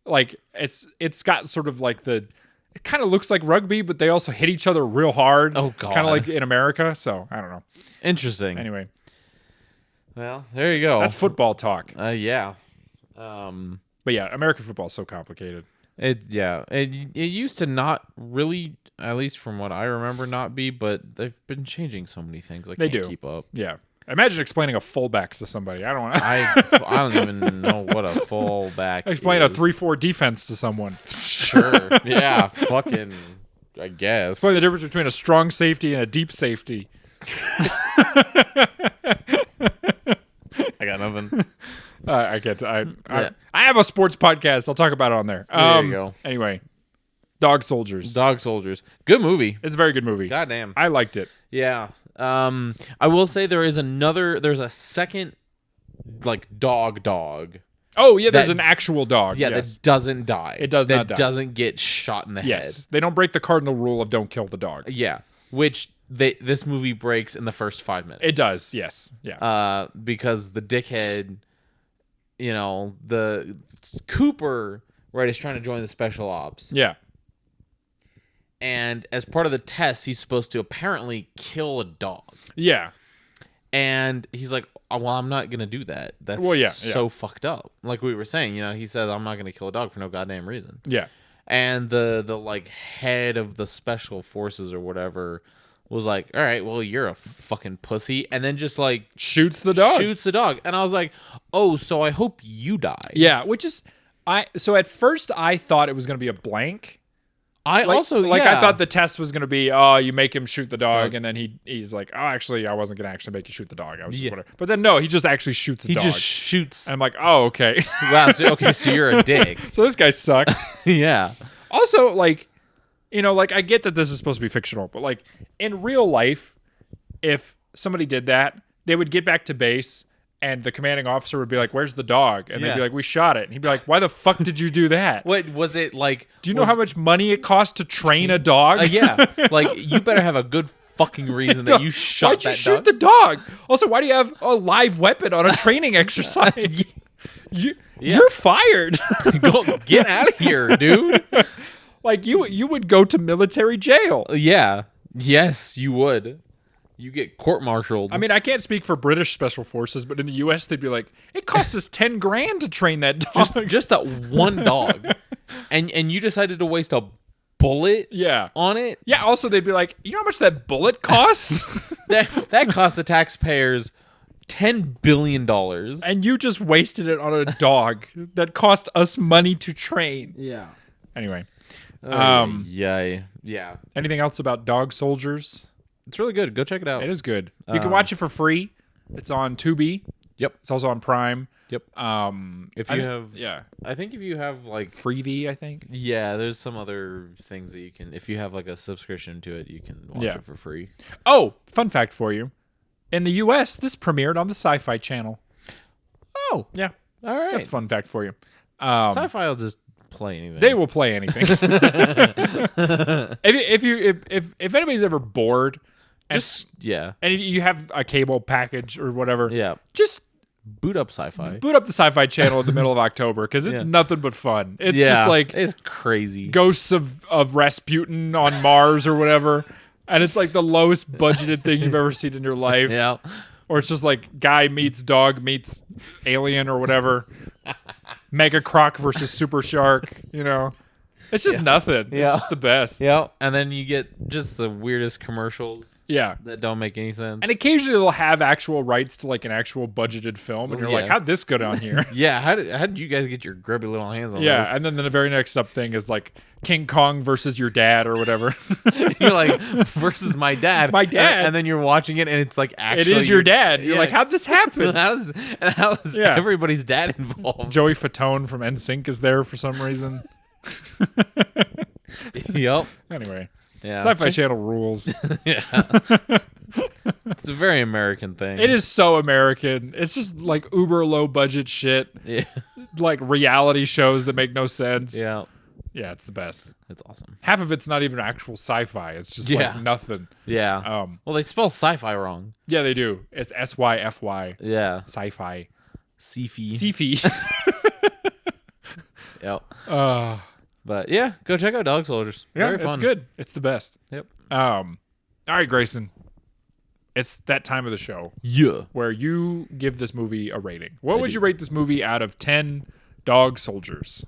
Speaker 1: Like it's got sort of like it kind of looks like rugby, but they also hit each other real hard.
Speaker 3: Oh, God.
Speaker 1: Kind of like in America. So I don't know.
Speaker 3: Interesting.
Speaker 1: Anyway,
Speaker 3: Well, there you go.
Speaker 1: that's football talk.
Speaker 3: Yeah.
Speaker 1: But yeah, American football is so complicated.
Speaker 3: It used to not really, at least from what I remember, not be, but they've been changing so many things.
Speaker 1: They
Speaker 3: Can't
Speaker 1: do.
Speaker 3: keep up.
Speaker 1: Yeah. Imagine explaining a fullback to somebody. I don't want to
Speaker 3: I don't even know what a fullback
Speaker 1: explain
Speaker 3: is.
Speaker 1: a 3-4 defense to someone.
Speaker 3: Sure. Yeah. Fucking. I guess.
Speaker 1: Explain the difference between a strong safety and a deep safety.
Speaker 3: I got nothing.
Speaker 1: I get to,
Speaker 3: Yeah.
Speaker 1: I have a sports podcast. I'll talk about it on there.
Speaker 3: There you go.
Speaker 1: Anyway, Dog Soldiers.
Speaker 3: Dog Soldiers. Good movie.
Speaker 1: It's a very good movie.
Speaker 3: Goddamn.
Speaker 1: I liked it.
Speaker 3: Yeah. I will say there's a second like dog.
Speaker 1: Oh yeah, there's
Speaker 3: That-
Speaker 1: an actual dog.
Speaker 3: Yeah,
Speaker 1: yes.
Speaker 3: that doesn't die.
Speaker 1: It does
Speaker 3: that
Speaker 1: not die.
Speaker 3: doesn't get shot in the
Speaker 1: Yes. They don't break the cardinal rule of don't kill the dog.
Speaker 3: head. Yeah. Which this movie breaks in the first 5 minutes.
Speaker 1: It does. Yes. Yeah.
Speaker 3: Because the dickhead, the Cooper, right, is trying to join the special ops.
Speaker 1: Yeah.
Speaker 3: And as part of the test, he's supposed to apparently kill a dog.
Speaker 1: Yeah.
Speaker 3: And he's like, oh, well, I'm not going to do that. That's so fucked up. Like we were saying, he says, I'm not going to kill a dog for no goddamn reason.
Speaker 1: Yeah.
Speaker 3: And the like head of the special forces or whatever was like, all right, well, you're a fucking pussy. And then just like
Speaker 1: Shoots the dog.
Speaker 3: shoots the dog. And I was like, oh, so I hope you die.
Speaker 1: Yeah. Which is, so at first I thought it was going to be a blank.
Speaker 3: I
Speaker 1: I thought the test was going to be, oh, you make him shoot the dog, and then he's like, oh, actually, I wasn't going to actually make you shoot the dog. I was just whatever. But then no, he just actually shoots a
Speaker 3: He
Speaker 1: dog.
Speaker 3: just shoots.
Speaker 1: And I'm like, oh, okay.
Speaker 3: Wow. So you're a dick.
Speaker 1: So this guy sucks.
Speaker 3: Yeah.
Speaker 1: Also, like, I get that this is supposed to be fictional, but like in real life, if somebody did that, they would get back to base. And the commanding officer would be like, where's the dog? And they'd be like, we shot it. And he'd be like, why the fuck did you do that?
Speaker 3: What was it like?
Speaker 1: Do you know how much money it costs to train a dog?
Speaker 3: Yeah. Like, you better have a good fucking reason that you shot
Speaker 1: Why'd you
Speaker 3: that
Speaker 1: shoot
Speaker 3: dog.
Speaker 1: the dog? Also, why do you have a live weapon on a training exercise? You're fired.
Speaker 3: Go get out of here, dude.
Speaker 1: Like you would go to military jail.
Speaker 3: Yeah. Yes, you would. You get court-martialed.
Speaker 1: I mean, I can't speak for British special forces, but in the U.S., they'd be like, it costs us $10,000 to train that dog.
Speaker 3: just that one dog, and you decided to waste a bullet
Speaker 1: Yeah.
Speaker 3: on it.
Speaker 1: Yeah. Also, they'd be like, you know how much that bullet costs?
Speaker 3: That cost the taxpayers $10 billion.
Speaker 1: And you just wasted it on a dog that cost us money to train.
Speaker 3: Yeah.
Speaker 1: Anyway.
Speaker 3: Yeah.
Speaker 1: Anything else about Dog Soldiers?
Speaker 3: It's really good. Go check it out.
Speaker 1: It is good. You can watch it for free. It's on Tubi.
Speaker 3: Yep.
Speaker 1: It's also on Prime.
Speaker 3: Yep.
Speaker 1: If
Speaker 3: you have,
Speaker 1: yeah,
Speaker 3: I think if you have like,
Speaker 1: Freevee, I think.
Speaker 3: yeah, there's some other things that you can, if you have like a subscription to it, you can watch it for free.
Speaker 1: Oh, fun fact for you. In the U.S., this premiered on the Syfy channel.
Speaker 3: Oh,
Speaker 1: Yeah.
Speaker 3: all right.
Speaker 1: That's a fun fact for you.
Speaker 3: Sci-fi will just play anything.
Speaker 1: They will play anything. if anybody's ever bored,
Speaker 3: just yeah,
Speaker 1: and you have a cable package or whatever,
Speaker 3: yeah.
Speaker 1: just
Speaker 3: Boot up Sci-fi.
Speaker 1: boot up the Syfy channel in the middle of October because it's nothing but fun. It's just like
Speaker 3: it's crazy.
Speaker 1: ghosts of Rasputin on Mars or whatever. And it's like the lowest budgeted thing you've ever seen in your life.
Speaker 3: Yeah.
Speaker 1: Or it's just like guy meets dog meets alien or whatever. Mega Croc versus Super Shark, you know. It's just nothing.
Speaker 3: Yeah.
Speaker 1: It's just the best.
Speaker 3: Yeah. And then you get just the weirdest commercials.
Speaker 1: Yeah.
Speaker 3: That don't make any sense.
Speaker 1: And occasionally they'll have actual rights to like an actual budgeted film. And you're like, how'd this get on here?
Speaker 3: Yeah. How did you guys get your grubby little hands on this?
Speaker 1: Yeah. And then the very next up thing is like King Kong versus your dad or whatever.
Speaker 3: You're like, versus my dad.
Speaker 1: My dad.
Speaker 3: And then you're watching it and it's like actually.
Speaker 1: It is your dad. You're like, how'd this happen?
Speaker 3: how is everybody's dad involved?
Speaker 1: Joey Fatone from NSYNC is there for some reason.
Speaker 3: Yep.
Speaker 1: Anyway.
Speaker 3: Yeah.
Speaker 1: Sci-Fi Channel rules.
Speaker 3: Yeah. It's a very American thing.
Speaker 1: It is so American. It's just like uber low budget shit.
Speaker 3: Yeah.
Speaker 1: Like reality shows that make no sense.
Speaker 3: Yeah.
Speaker 1: Yeah, it's the best.
Speaker 3: It's awesome.
Speaker 1: Half of it's not even actual sci-fi. It's just like nothing.
Speaker 3: Yeah. Well, they spell sci-fi wrong.
Speaker 1: Yeah, they do. It's SYFY.
Speaker 3: Yeah.
Speaker 1: Sci-fi.
Speaker 3: Syfy.
Speaker 1: Syfy.
Speaker 3: Yep.
Speaker 1: uh,
Speaker 3: But yeah, go check out Dog Soldiers.
Speaker 1: yeah,
Speaker 3: Very fun.
Speaker 1: it's good. It's the best.
Speaker 3: Yep.
Speaker 1: All right, Grayson. It's that time of the show
Speaker 3: Yeah.
Speaker 1: where you give this movie a rating. What would you rate this movie out of 10 dog soldiers?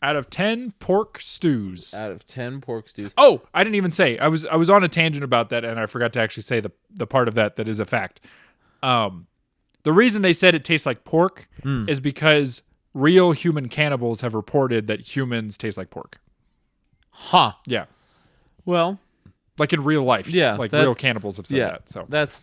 Speaker 1: Out of 10 pork stews.
Speaker 3: Out of 10 pork stews.
Speaker 1: Oh, I didn't even say. I was on a tangent about that, and I forgot to actually say the part of that is a fact. The reason they said it tastes like pork is because real human cannibals have reported that humans taste like pork.
Speaker 3: Huh.
Speaker 1: Yeah.
Speaker 3: Well,
Speaker 1: like in real life.
Speaker 3: Yeah,
Speaker 1: Like
Speaker 3: that's-
Speaker 1: real cannibals have said that. So
Speaker 3: that's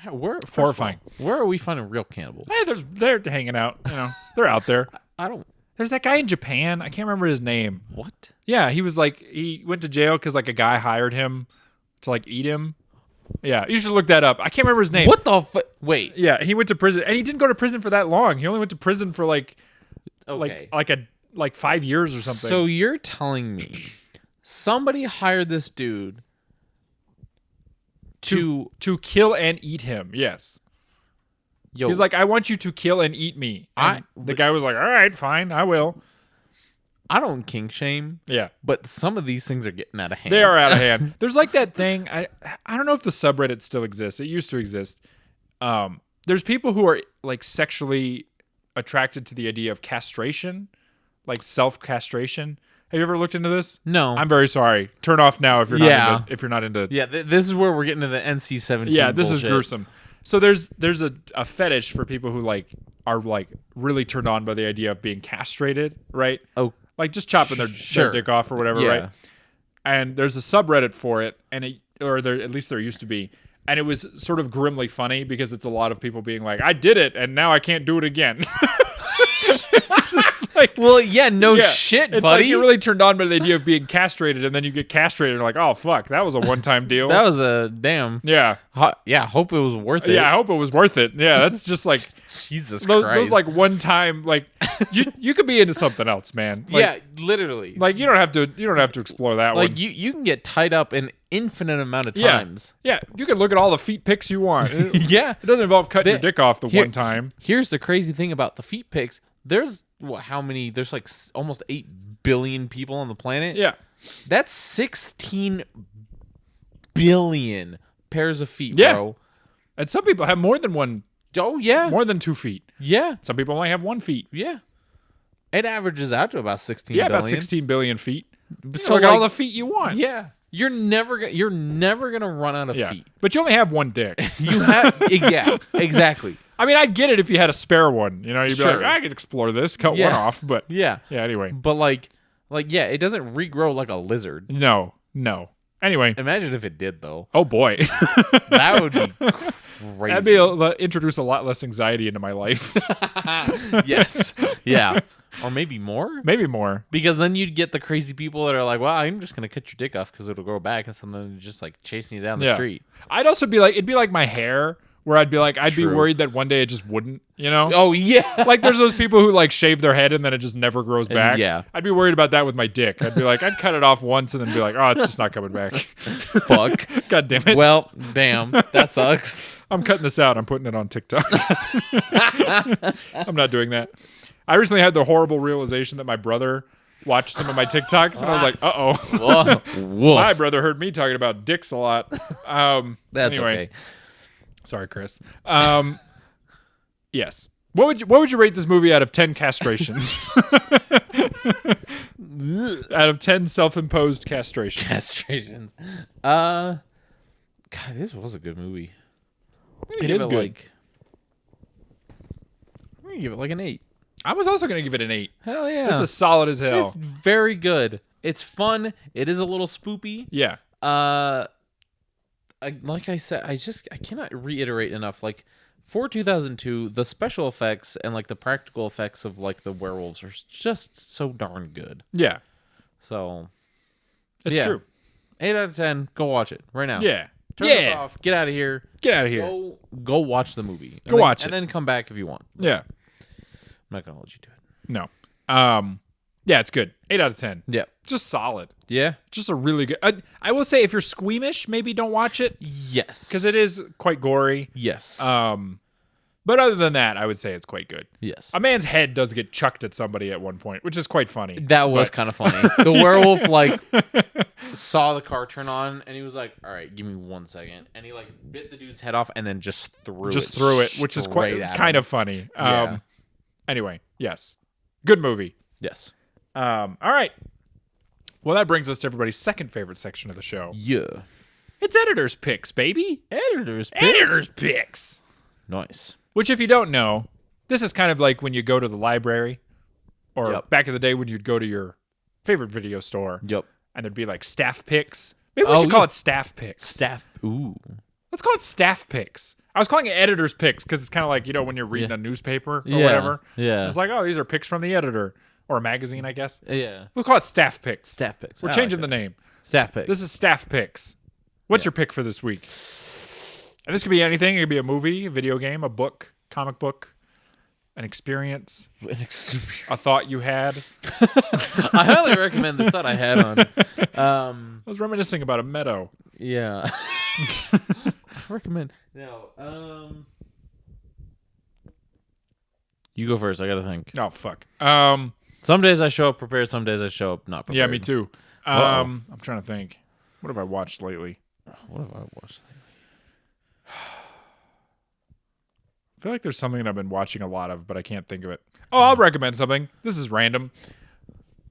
Speaker 1: horrifying.
Speaker 3: Where are we finding real cannibals?
Speaker 1: Hey, they're hanging out. You know, they're out there.
Speaker 3: I don't.
Speaker 1: There's that guy in Japan. I can't remember his name.
Speaker 3: What?
Speaker 1: Yeah, he was like he went to jail because like a guy hired him to like eat him. Yeah, you should look that up. I can't remember his name.
Speaker 3: What the wait.
Speaker 1: Yeah, he went to prison, and he didn't go to prison for that long. He only went to prison for like 5 years or something.
Speaker 3: So you're telling me somebody hired this dude to
Speaker 1: kill and eat him? Yes.
Speaker 3: Yo,
Speaker 1: He's like, I want you to kill and eat me. And the guy was like, all right, fine, I will.
Speaker 3: I don't kink shame.
Speaker 1: Yeah.
Speaker 3: But some of these things are getting out of hand.
Speaker 1: They are out of hand. There's like that thing. I don't know if the subreddit still exists. It used to exist. There's people who are like sexually attracted to the idea of castration, like self-castration. Have you ever looked into this?
Speaker 3: No.
Speaker 1: I'm very sorry. Turn off now if you're not into.
Speaker 3: Yeah, this is where we're getting to the NC-17.
Speaker 1: Yeah, this
Speaker 3: bullshit.
Speaker 1: is gruesome. So there's a fetish for people who like are like really turned on by the idea of being castrated, right?
Speaker 3: Oh,
Speaker 1: like just chopping their dick off or whatever, right? And there's a subreddit for it, and at least there used to be, and it was sort of grimly funny because it's a lot of people being like, "I did it, and now I can't do it again." It's like,
Speaker 3: well, yeah, no shit,
Speaker 1: it's
Speaker 3: buddy.
Speaker 1: like you're really turned on by the idea of being castrated, and then you get castrated, and you're like, "Oh fuck, that was a one-time deal."
Speaker 3: That was a damn.
Speaker 1: Yeah.
Speaker 3: Yeah, hope it was worth it.
Speaker 1: Yeah, I hope it was worth it. Yeah, that's just like
Speaker 3: Jesus
Speaker 1: those
Speaker 3: Christ.
Speaker 1: like one time like you could be into something else, man. Like,
Speaker 3: yeah, literally.
Speaker 1: Like you don't have to explore that one.
Speaker 3: Like you can get tied up an infinite amount of times.
Speaker 1: Yeah, you can look at all the feet pics you want.
Speaker 3: Yeah.
Speaker 1: It doesn't involve cutting your dick off one time.
Speaker 3: Here's the crazy thing about the feet pics. There's how many? There's like almost 8 billion people on the planet.
Speaker 1: Yeah.
Speaker 3: That's 16 billion pairs of feet,
Speaker 1: Yeah.
Speaker 3: bro.
Speaker 1: And some people have more than one.
Speaker 3: Oh, yeah.
Speaker 1: More than 2 feet.
Speaker 3: Yeah.
Speaker 1: Some people only have 1 feet.
Speaker 3: Yeah. It averages out to about 16
Speaker 1: Yeah,
Speaker 3: billion.
Speaker 1: about 16 billion feet.
Speaker 3: So
Speaker 1: look
Speaker 3: like,
Speaker 1: at all the feet you want.
Speaker 3: Yeah. You're never gonna run out of feet.
Speaker 1: But you only have 1 dick.
Speaker 3: You have yeah, exactly.
Speaker 1: I mean, I'd get it if you had a spare one. You know, you'd be
Speaker 3: Sure.
Speaker 1: like, I could explore this, cut one off. But
Speaker 3: yeah.
Speaker 1: Anyway.
Speaker 3: But like yeah, it doesn't regrow like a lizard.
Speaker 1: No. Anyway.
Speaker 3: Imagine if it did though.
Speaker 1: Oh boy.
Speaker 3: That would be crazy.
Speaker 1: That'd introduce a lot less anxiety into my life.
Speaker 3: Yes. Yeah. Or maybe more.
Speaker 1: Maybe more.
Speaker 3: Because then you'd get the crazy people that are like, well, I'm just going to cut your dick off because it'll grow back. And so then just like chasing you down the street.
Speaker 1: I'd also be like, it'd be like my hair where I'd be like, I'd be
Speaker 3: True.
Speaker 1: worried that one day it just wouldn't, you know?
Speaker 3: Oh, yeah.
Speaker 1: Like there's those people who like shave their head and then it just never grows back.
Speaker 3: Yeah.
Speaker 1: I'd be worried about that with my dick. I'd be like, I'd cut it off once and then be like, oh, it's just not coming back.
Speaker 3: Fuck.
Speaker 1: God damn it.
Speaker 3: Well, damn. That sucks.
Speaker 1: I'm cutting this out. I'm putting it on TikTok. I'm not doing that. I recently had the horrible realization that my brother watched some of my TikToks, and I was like,
Speaker 3: Whoa.
Speaker 1: my brother heard me talking about dicks a lot.
Speaker 3: That's
Speaker 1: anyway.
Speaker 3: okay.
Speaker 1: Sorry, Chris. Yes. What would you rate this movie out of 10 castrations? Out of 10 self-imposed castrations.
Speaker 3: God, this was a good movie.
Speaker 1: It is good.
Speaker 3: I'm gonna give it like an 8.
Speaker 1: I was also going to give it an 8.
Speaker 3: Hell yeah.
Speaker 1: This is solid as hell.
Speaker 3: It's very good. It's fun. It is a little spoopy.
Speaker 1: Yeah.
Speaker 3: Like I said, I cannot reiterate enough. Like, for 2002, the special effects and like the practical effects of like the werewolves are just so darn good.
Speaker 1: Yeah.
Speaker 3: So,
Speaker 1: It's true.
Speaker 3: 8 out of 10. Go watch it right now.
Speaker 1: Yeah.
Speaker 3: Turn this off. Get out of here.
Speaker 1: Get out of here.
Speaker 3: Go watch the movie.
Speaker 1: Watch it.
Speaker 3: And then come back if you want.
Speaker 1: Yeah.
Speaker 3: I'm not going to let you do it.
Speaker 1: No. Yeah, it's good. 8 out of 10.
Speaker 3: Yeah.
Speaker 1: Just solid.
Speaker 3: Yeah.
Speaker 1: Just a really good. I will say, if you're squeamish, maybe don't watch it.
Speaker 3: Yes.
Speaker 1: Because it is quite gory.
Speaker 3: Yes.
Speaker 1: But other than that, I would say it's quite good.
Speaker 3: Yes.
Speaker 1: A man's head does get chucked at somebody at one point, which is quite funny.
Speaker 3: That was kind of funny. The werewolf like saw the car turn on and he was like, "All right, give me 1 second," and he like bit the dude's head off and then just threw it,
Speaker 1: which is quite
Speaker 3: at
Speaker 1: kind
Speaker 3: him.
Speaker 1: of funny.
Speaker 3: Yeah.
Speaker 1: Anyway, yes, good movie.
Speaker 3: Yes.
Speaker 1: All right. Well, that brings us to everybody's second favorite section of the show.
Speaker 3: Yeah.
Speaker 1: It's editor's picks, baby.
Speaker 3: Editor's
Speaker 1: picks.
Speaker 3: Nice.
Speaker 1: Which, if you don't know, this is kind of like when you go to the library, or
Speaker 3: Yep.
Speaker 1: back in the day when you'd go to your favorite video store,
Speaker 3: Yep.
Speaker 1: and there'd be like staff picks. Maybe we should call it staff picks.
Speaker 3: Staff. Ooh.
Speaker 1: Let's call it staff picks. I was calling it editor's picks because it's kind of like, when you're reading a newspaper or whatever.
Speaker 3: Yeah.
Speaker 1: It's like, oh, these are picks from the editor. Or a magazine, I guess.
Speaker 3: Yeah.
Speaker 1: We'll call it staff picks.
Speaker 3: Staff picks.
Speaker 1: We're changing the name.
Speaker 3: Staff picks.
Speaker 1: This is staff picks. What's your pick for this week? And this could be anything. It could be a movie, a video game, a book, comic book, an experience, a thought you had.
Speaker 3: I highly recommend the set I had on.
Speaker 1: I was reminiscing about a meadow.
Speaker 3: Yeah. I recommend. No. You go first. I gotta think.
Speaker 1: Oh, fuck.
Speaker 3: Some days I show up prepared. Some days I show up not prepared.
Speaker 1: Yeah, me too. I'm trying to think. What have I watched lately?
Speaker 3: What have I watched lately?
Speaker 1: I feel like there's something that I've been watching a lot of, but I can't think of it. Oh, I'll recommend something. This is random.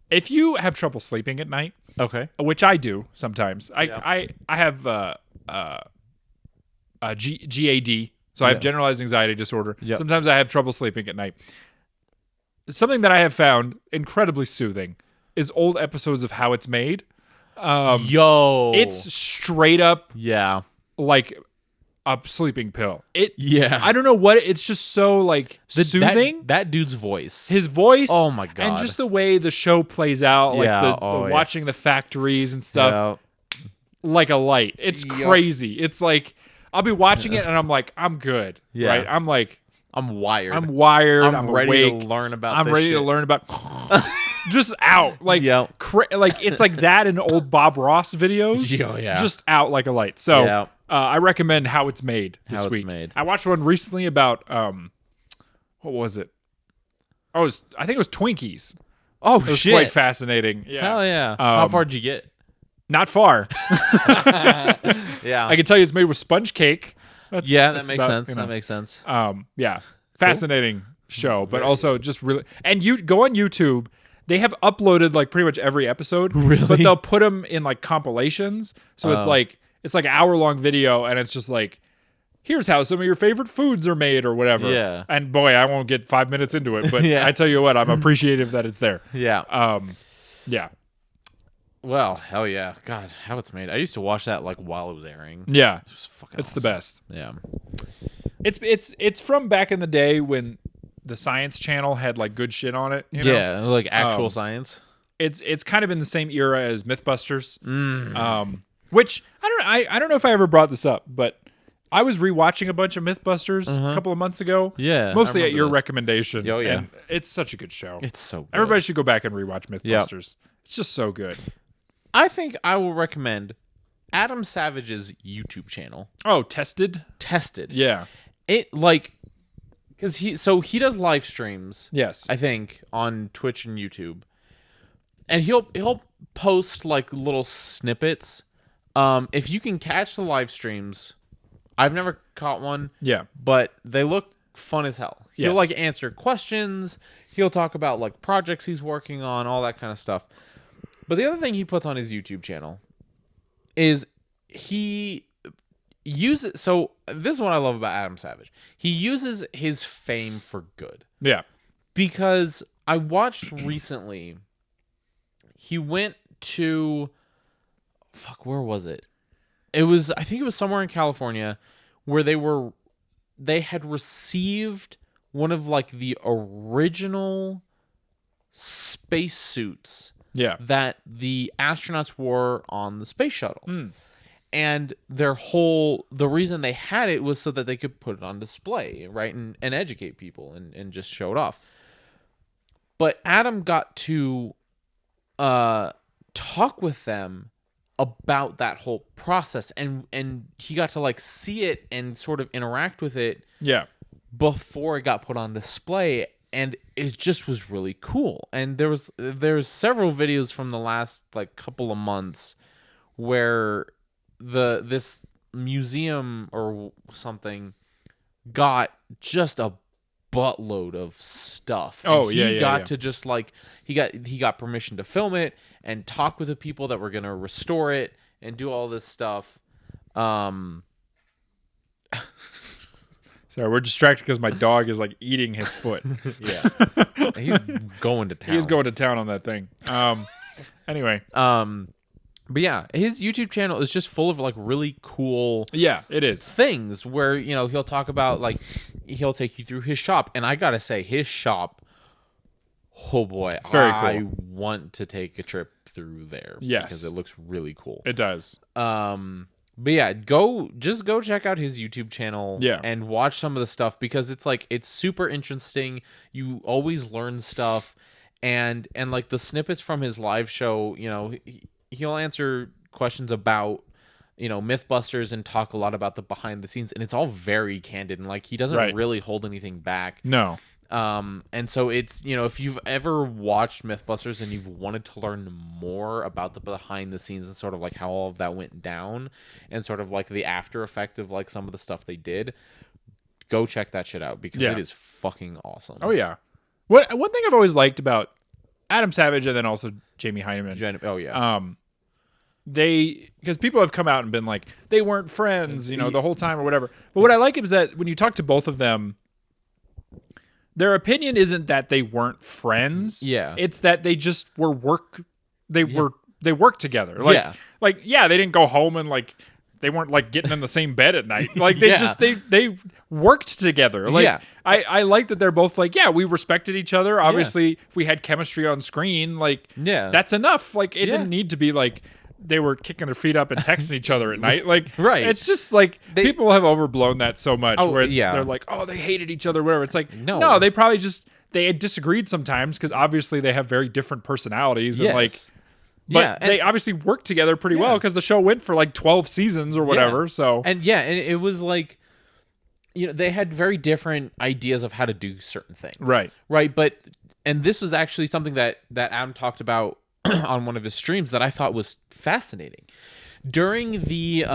Speaker 1: If you have trouble sleeping at night,
Speaker 3: Okay.
Speaker 1: which I do sometimes,
Speaker 3: Yeah.
Speaker 1: I have GAD, so I have
Speaker 3: Yeah.
Speaker 1: generalized anxiety disorder.
Speaker 3: Yeah.
Speaker 1: Sometimes I have trouble sleeping at night. Something that I have found incredibly soothing is old episodes of How It's Made.
Speaker 3: Yo.
Speaker 1: It's straight up
Speaker 3: Yeah.
Speaker 1: like a sleeping pill.
Speaker 3: Yeah.
Speaker 1: I don't know what it's just so like soothing.
Speaker 3: That dude's voice.
Speaker 1: His voice,
Speaker 3: Oh my God.
Speaker 1: and just the way the show plays out, like
Speaker 3: Yeah,
Speaker 1: the
Speaker 3: oh, yeah.
Speaker 1: watching the factories and stuff, like a light. It's
Speaker 3: Yup.
Speaker 1: crazy. It's like I'll be watching it and I'm like, I'm good.
Speaker 3: Yeah.
Speaker 1: Right? I'm like,
Speaker 3: I'm wired.
Speaker 1: I'm wired. I'm
Speaker 3: ready
Speaker 1: awake.
Speaker 3: to learn about
Speaker 1: I'm
Speaker 3: this
Speaker 1: ready
Speaker 3: shit.
Speaker 1: to learn about. Just out like
Speaker 3: Yeah.
Speaker 1: like it's like that in old Bob Ross videos.
Speaker 3: Oh, yeah.
Speaker 1: Just out like a light. So
Speaker 3: Yeah.
Speaker 1: I recommend How It's Made this
Speaker 3: How It's
Speaker 1: week.
Speaker 3: Made.
Speaker 1: I watched one recently about what was it? I think it was Twinkies.
Speaker 3: Oh,
Speaker 1: It was
Speaker 3: shit.
Speaker 1: quite fascinating. Yeah.
Speaker 3: Hell yeah. How far did you get?
Speaker 1: Not far.
Speaker 3: Yeah.
Speaker 1: I can tell you it's made with sponge cake. That's
Speaker 3: that makes
Speaker 1: about,
Speaker 3: sense.
Speaker 1: you know.
Speaker 3: That makes sense.
Speaker 1: Yeah. Fascinating show, but
Speaker 3: Very
Speaker 1: also just really. And you go on YouTube. They have uploaded like pretty much every episode.
Speaker 3: Really?
Speaker 1: But they'll put them in like compilations. So it's like hour-long video, and it's just like, here's how some of your favorite foods are made or whatever.
Speaker 3: Yeah.
Speaker 1: And boy, I won't get 5 minutes into it, but
Speaker 3: Yeah.
Speaker 1: I tell you what, I'm appreciative that it's there.
Speaker 3: Yeah.
Speaker 1: Yeah.
Speaker 3: Well, hell yeah. God, How It's Made. I used to watch that like while it was airing.
Speaker 1: Yeah.
Speaker 3: It was fucking
Speaker 1: It's the
Speaker 3: awesome.
Speaker 1: best.
Speaker 3: Yeah.
Speaker 1: It's from back in the day when the Science Channel had like good shit on it. You know?
Speaker 3: Yeah, like actual science.
Speaker 1: It's kind of in the same era as MythBusters.
Speaker 3: Mm.
Speaker 1: Which I don't know if I ever brought this up, but I was rewatching a bunch of MythBusters a couple of months ago.
Speaker 3: Yeah, I
Speaker 1: Mostly at
Speaker 3: remember
Speaker 1: your
Speaker 3: this.
Speaker 1: recommendation.
Speaker 3: Oh, yeah.
Speaker 1: And it's such a good show.
Speaker 3: It's so good.
Speaker 1: Everybody should go back and rewatch MythBusters. It's just so good.
Speaker 3: I think I will recommend Adam Savage's YouTube channel.
Speaker 1: Oh, Tested?
Speaker 3: Tested.
Speaker 1: Yeah.
Speaker 3: It like because he does live streams.
Speaker 1: Yes.
Speaker 3: I think on Twitch and YouTube. and he'll post like little snippets. If you can catch the live streams, I've never caught one.
Speaker 1: Yeah.
Speaker 3: But they look fun as hell. He'll
Speaker 1: Yes.
Speaker 3: like answer questions. He'll talk about like projects he's working on, all that kind of stuff. But the other thing he puts on his YouTube channel is he uses. So this is what I love about Adam Savage. He uses his fame for good.
Speaker 1: Yeah.
Speaker 3: Because I watched recently, he went to, where was it? I think it was somewhere in California where they had received one of like the original spacesuits that the astronauts wore on the space shuttle. And the reason they had it was so that they could put it on display, right? And educate people and just show it off. But Adam got to talk with them about that whole process, and he got to like see it and sort of interact with it before it got put on display, and it just was really cool. And there's several videos from the last like couple of months where this museum or something got just a buttload of stuff. And he got to just like he got permission to film it and talk with the people that were gonna restore it and do all this stuff.
Speaker 1: Sorry, we're distracted because my dog is like eating his foot.
Speaker 3: Yeah, he's going to town.
Speaker 1: He's going to town on that thing. Anyway.
Speaker 3: But yeah, his YouTube channel is just full of like really cool
Speaker 1: it is
Speaker 3: things where, you know, he'll talk about like he'll take you through his shop, and I gotta say his shop, oh boy,
Speaker 1: it's very cool.
Speaker 3: I want to take a trip through there because it looks really cool.
Speaker 1: It does.
Speaker 3: But yeah, go check out his YouTube channel and watch some of the stuff, because it's super interesting. You always learn stuff, and like the snippets from his live show, you know, he'll answer questions about, you know, Mythbusters and talk a lot about the behind the scenes, and it's all very candid, and like he doesn't really hold anything back.
Speaker 1: No.
Speaker 3: And so it's, you know, if you've ever watched Mythbusters and you've wanted to learn more about the behind the scenes and sort of like how all of that went down and sort of like the after effect of like some of the stuff they did, go check that shit out, because it is fucking awesome.
Speaker 1: Oh yeah. One thing I've always liked about Adam Savage and then also Jamie Heineman.
Speaker 3: Oh yeah.
Speaker 1: Because people have come out and been like, they weren't friends, you know, the whole time or whatever. But what I like is that when you talk to both of them, their opinion isn't that they weren't friends.
Speaker 3: Yeah.
Speaker 1: It's that they just were they worked together. Like, they didn't go home and like, they weren't like getting in the same bed at night. Like they they worked together. Like I like that they're both like, we respected each other. Obviously we had chemistry on screen. Like, that's enough. Like it didn't need to be like they were kicking their feet up and texting each other at night. Like, it's just like people have overblown that so much where they're like, oh, they hated each other, whatever. It's like, no, they probably just, they had disagreed sometimes because obviously they have very different personalities and like, but they obviously worked together pretty well because the show went for like 12 seasons or whatever. So,
Speaker 3: and it was like, you know, they had very different ideas of how to do certain things. Right. But, and this was actually something that Adam talked about on one of his streams that I thought was fascinating. During the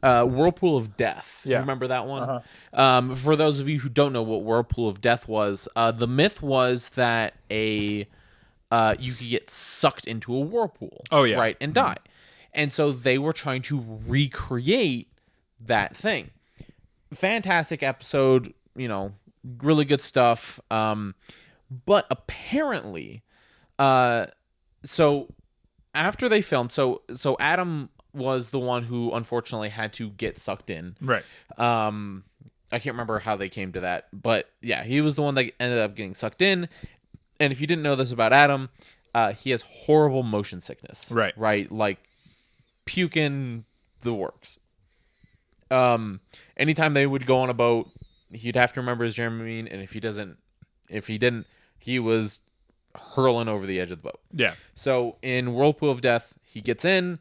Speaker 3: Whirlpool of Death. You remember that one? For those of you who don't know what Whirlpool of Death was, the myth was that you could get sucked into a whirlpool. Right, and die. And so they were trying to recreate that thing. Fantastic episode, you know, really good stuff. But apparently, so after they filmed, so Adam was the one who unfortunately had to get sucked in.
Speaker 1: Right.
Speaker 3: I can't remember how they came to that, but yeah, he was the one that ended up getting sucked in. And if you didn't know this about Adam, he has horrible motion sickness. Right. Right. Like puking the works. Anytime they would go on a boat, he'd have to remember his Dramamine, and if he didn't, he was hurling over the edge of the boat. Yeah. So in Whirlpool of Death, he gets in,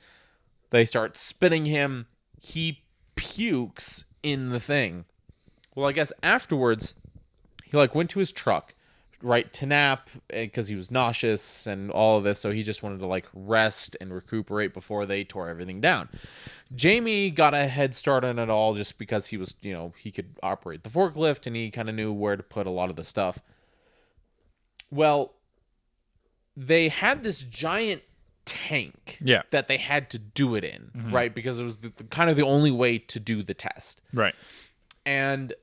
Speaker 3: they start spinning him, he pukes in the thing. Well, I guess afterwards, he like went to his truck, right to nap because he was nauseous and all of this. So he just wanted to like rest and recuperate before they tore everything down. Jamie got a head start on it all just because he was, he could operate the forklift and he kind of knew where to put a lot of the stuff. Well, they had this giant tank that they had to do it in, right? Because it was the kind of the only way to do the test.
Speaker 1: Right.
Speaker 3: And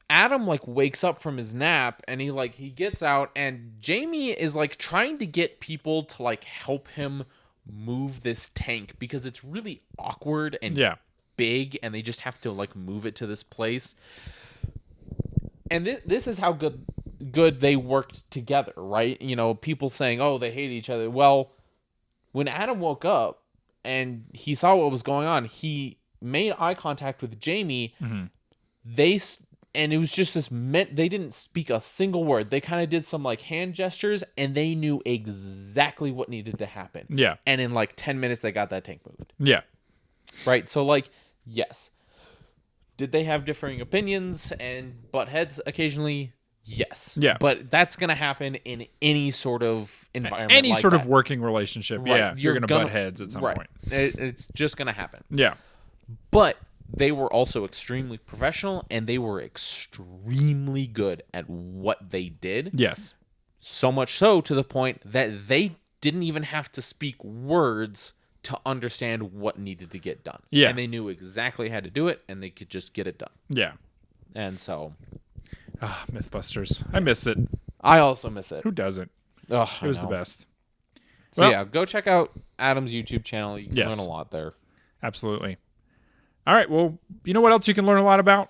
Speaker 3: Adam like wakes up from his nap and he gets out and Jamie is like trying to get people to like help him move this tank because it's really awkward and big and they just have to like move it to this place. And this is how good they worked together, right? People saying, "Oh, they hate each other." Well, when Adam woke up and he saw what was going on, he made eye contact with Jamie. And it was just they didn't speak a single word. They kind of did some like hand gestures and they knew exactly what needed to happen.
Speaker 1: Yeah.
Speaker 3: And in like 10 minutes, they got that tank moved.
Speaker 1: Yeah.
Speaker 3: Right. So like, yes. Did they have differing opinions and butt heads occasionally? Yes.
Speaker 1: Yeah.
Speaker 3: But that's going to happen in any sort of environment.
Speaker 1: Any
Speaker 3: like
Speaker 1: sort
Speaker 3: that.
Speaker 1: of working relationship.
Speaker 3: Right.
Speaker 1: Yeah. You're going to butt heads at some point.
Speaker 3: It's just going to happen.
Speaker 1: Yeah.
Speaker 3: But they were also extremely professional and they were extremely good at what they did.
Speaker 1: Yes.
Speaker 3: So much so to the point that they didn't even have to speak words to understand what needed to get done.
Speaker 1: Yeah.
Speaker 3: And they knew exactly how to do it and they could just get it done.
Speaker 1: Yeah.
Speaker 3: And so.
Speaker 1: Mythbusters. I miss it.
Speaker 3: I also miss it.
Speaker 1: Who doesn't?
Speaker 3: Ugh,
Speaker 1: It was the best.
Speaker 3: So yeah, go check out Adam's YouTube channel. You can learn a lot there.
Speaker 1: Absolutely. All right. Well, you know what else you can learn a lot about?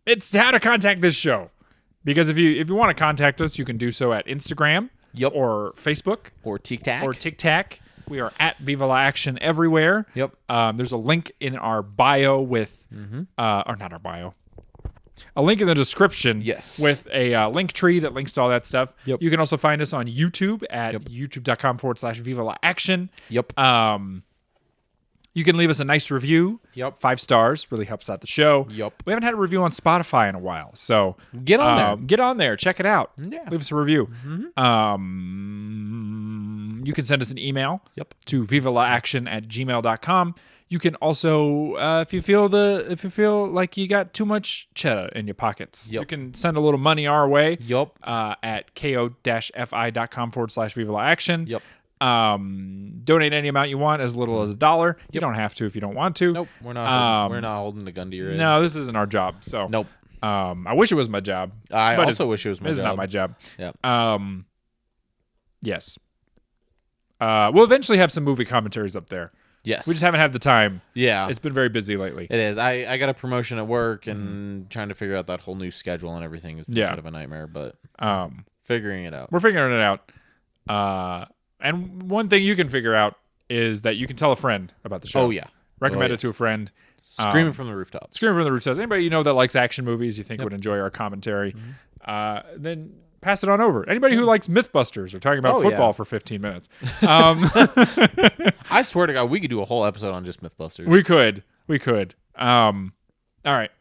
Speaker 1: It's how to contact this show. Because if you want to contact us, you can do so at Instagram or Facebook
Speaker 3: or
Speaker 1: TikTok. We are at Viva La Action everywhere.
Speaker 3: Yep.
Speaker 1: There's a link in our bio with, or not our bio, a link in the description with a link tree that links to all that stuff.
Speaker 3: Yep.
Speaker 1: You can also find us on YouTube at youtube.com/Viva La Action.
Speaker 3: Yep.
Speaker 1: You can leave us a nice review.
Speaker 3: Yep.
Speaker 1: 5 stars. Really helps out the show.
Speaker 3: Yep.
Speaker 1: We haven't had a review on Spotify in a while. So
Speaker 3: get on there.
Speaker 1: Get on there. Check it out.
Speaker 3: Yeah.
Speaker 1: Leave us a review. You can send us an email to vivalaaction@gmail.com. You can also, if you feel like you got too much cheddar in your pockets, you can send a little money our way. At ko-fi.com/Viva La Action. Donate any amount you want, as little as $1. You don't have to if you don't want to.
Speaker 3: Nope. We're not holding the gun to your head.
Speaker 1: No, this isn't our job. So
Speaker 3: nope.
Speaker 1: I wish it was my job.
Speaker 3: I also wish it was my job.
Speaker 1: It's not my job.
Speaker 3: Yeah.
Speaker 1: Yes. We'll eventually have some movie commentaries up there.
Speaker 3: Yes.
Speaker 1: We just haven't had the time.
Speaker 3: Yeah.
Speaker 1: It's been very busy lately.
Speaker 3: It is. I got a promotion at work and trying to figure out that whole new schedule and everything has been kind of a nightmare, but figuring it out.
Speaker 1: We're figuring it out. And one thing you can figure out is that you can tell a friend about the show.
Speaker 3: Oh, yeah.
Speaker 1: Recommend it to a friend.
Speaker 3: Screaming from the rooftops.
Speaker 1: Screaming from the rooftops. Anybody you know that likes action movies you think would enjoy our commentary, then pass it on over. Anybody who likes Mythbusters or talking about football for 15 minutes.
Speaker 3: I swear to God, we could do a whole episode on just Mythbusters.
Speaker 1: We could. All right.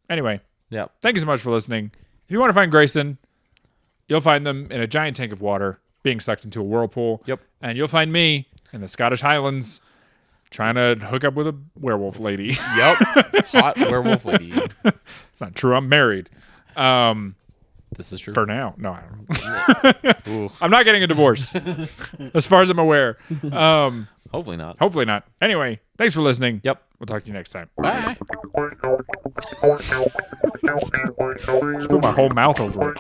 Speaker 1: Anyway.
Speaker 3: Yeah.
Speaker 1: Thank you so much for listening. If you want to find Grayson, you'll find them in a giant tank of water being sucked into a whirlpool.
Speaker 3: Yep.
Speaker 1: And you'll find me in the Scottish Highlands trying to hook up with a werewolf lady.
Speaker 3: Yep. Hot werewolf lady.
Speaker 1: It's not true. I'm married.
Speaker 3: This is true.
Speaker 1: For now. No, I don't. I'm not getting a divorce. As far as I'm aware.
Speaker 3: Hopefully not.
Speaker 1: Hopefully not. Anyway, thanks for listening.
Speaker 3: Yep.
Speaker 1: We'll talk to you next time.
Speaker 3: Bye.
Speaker 1: Just put my whole mouth over it.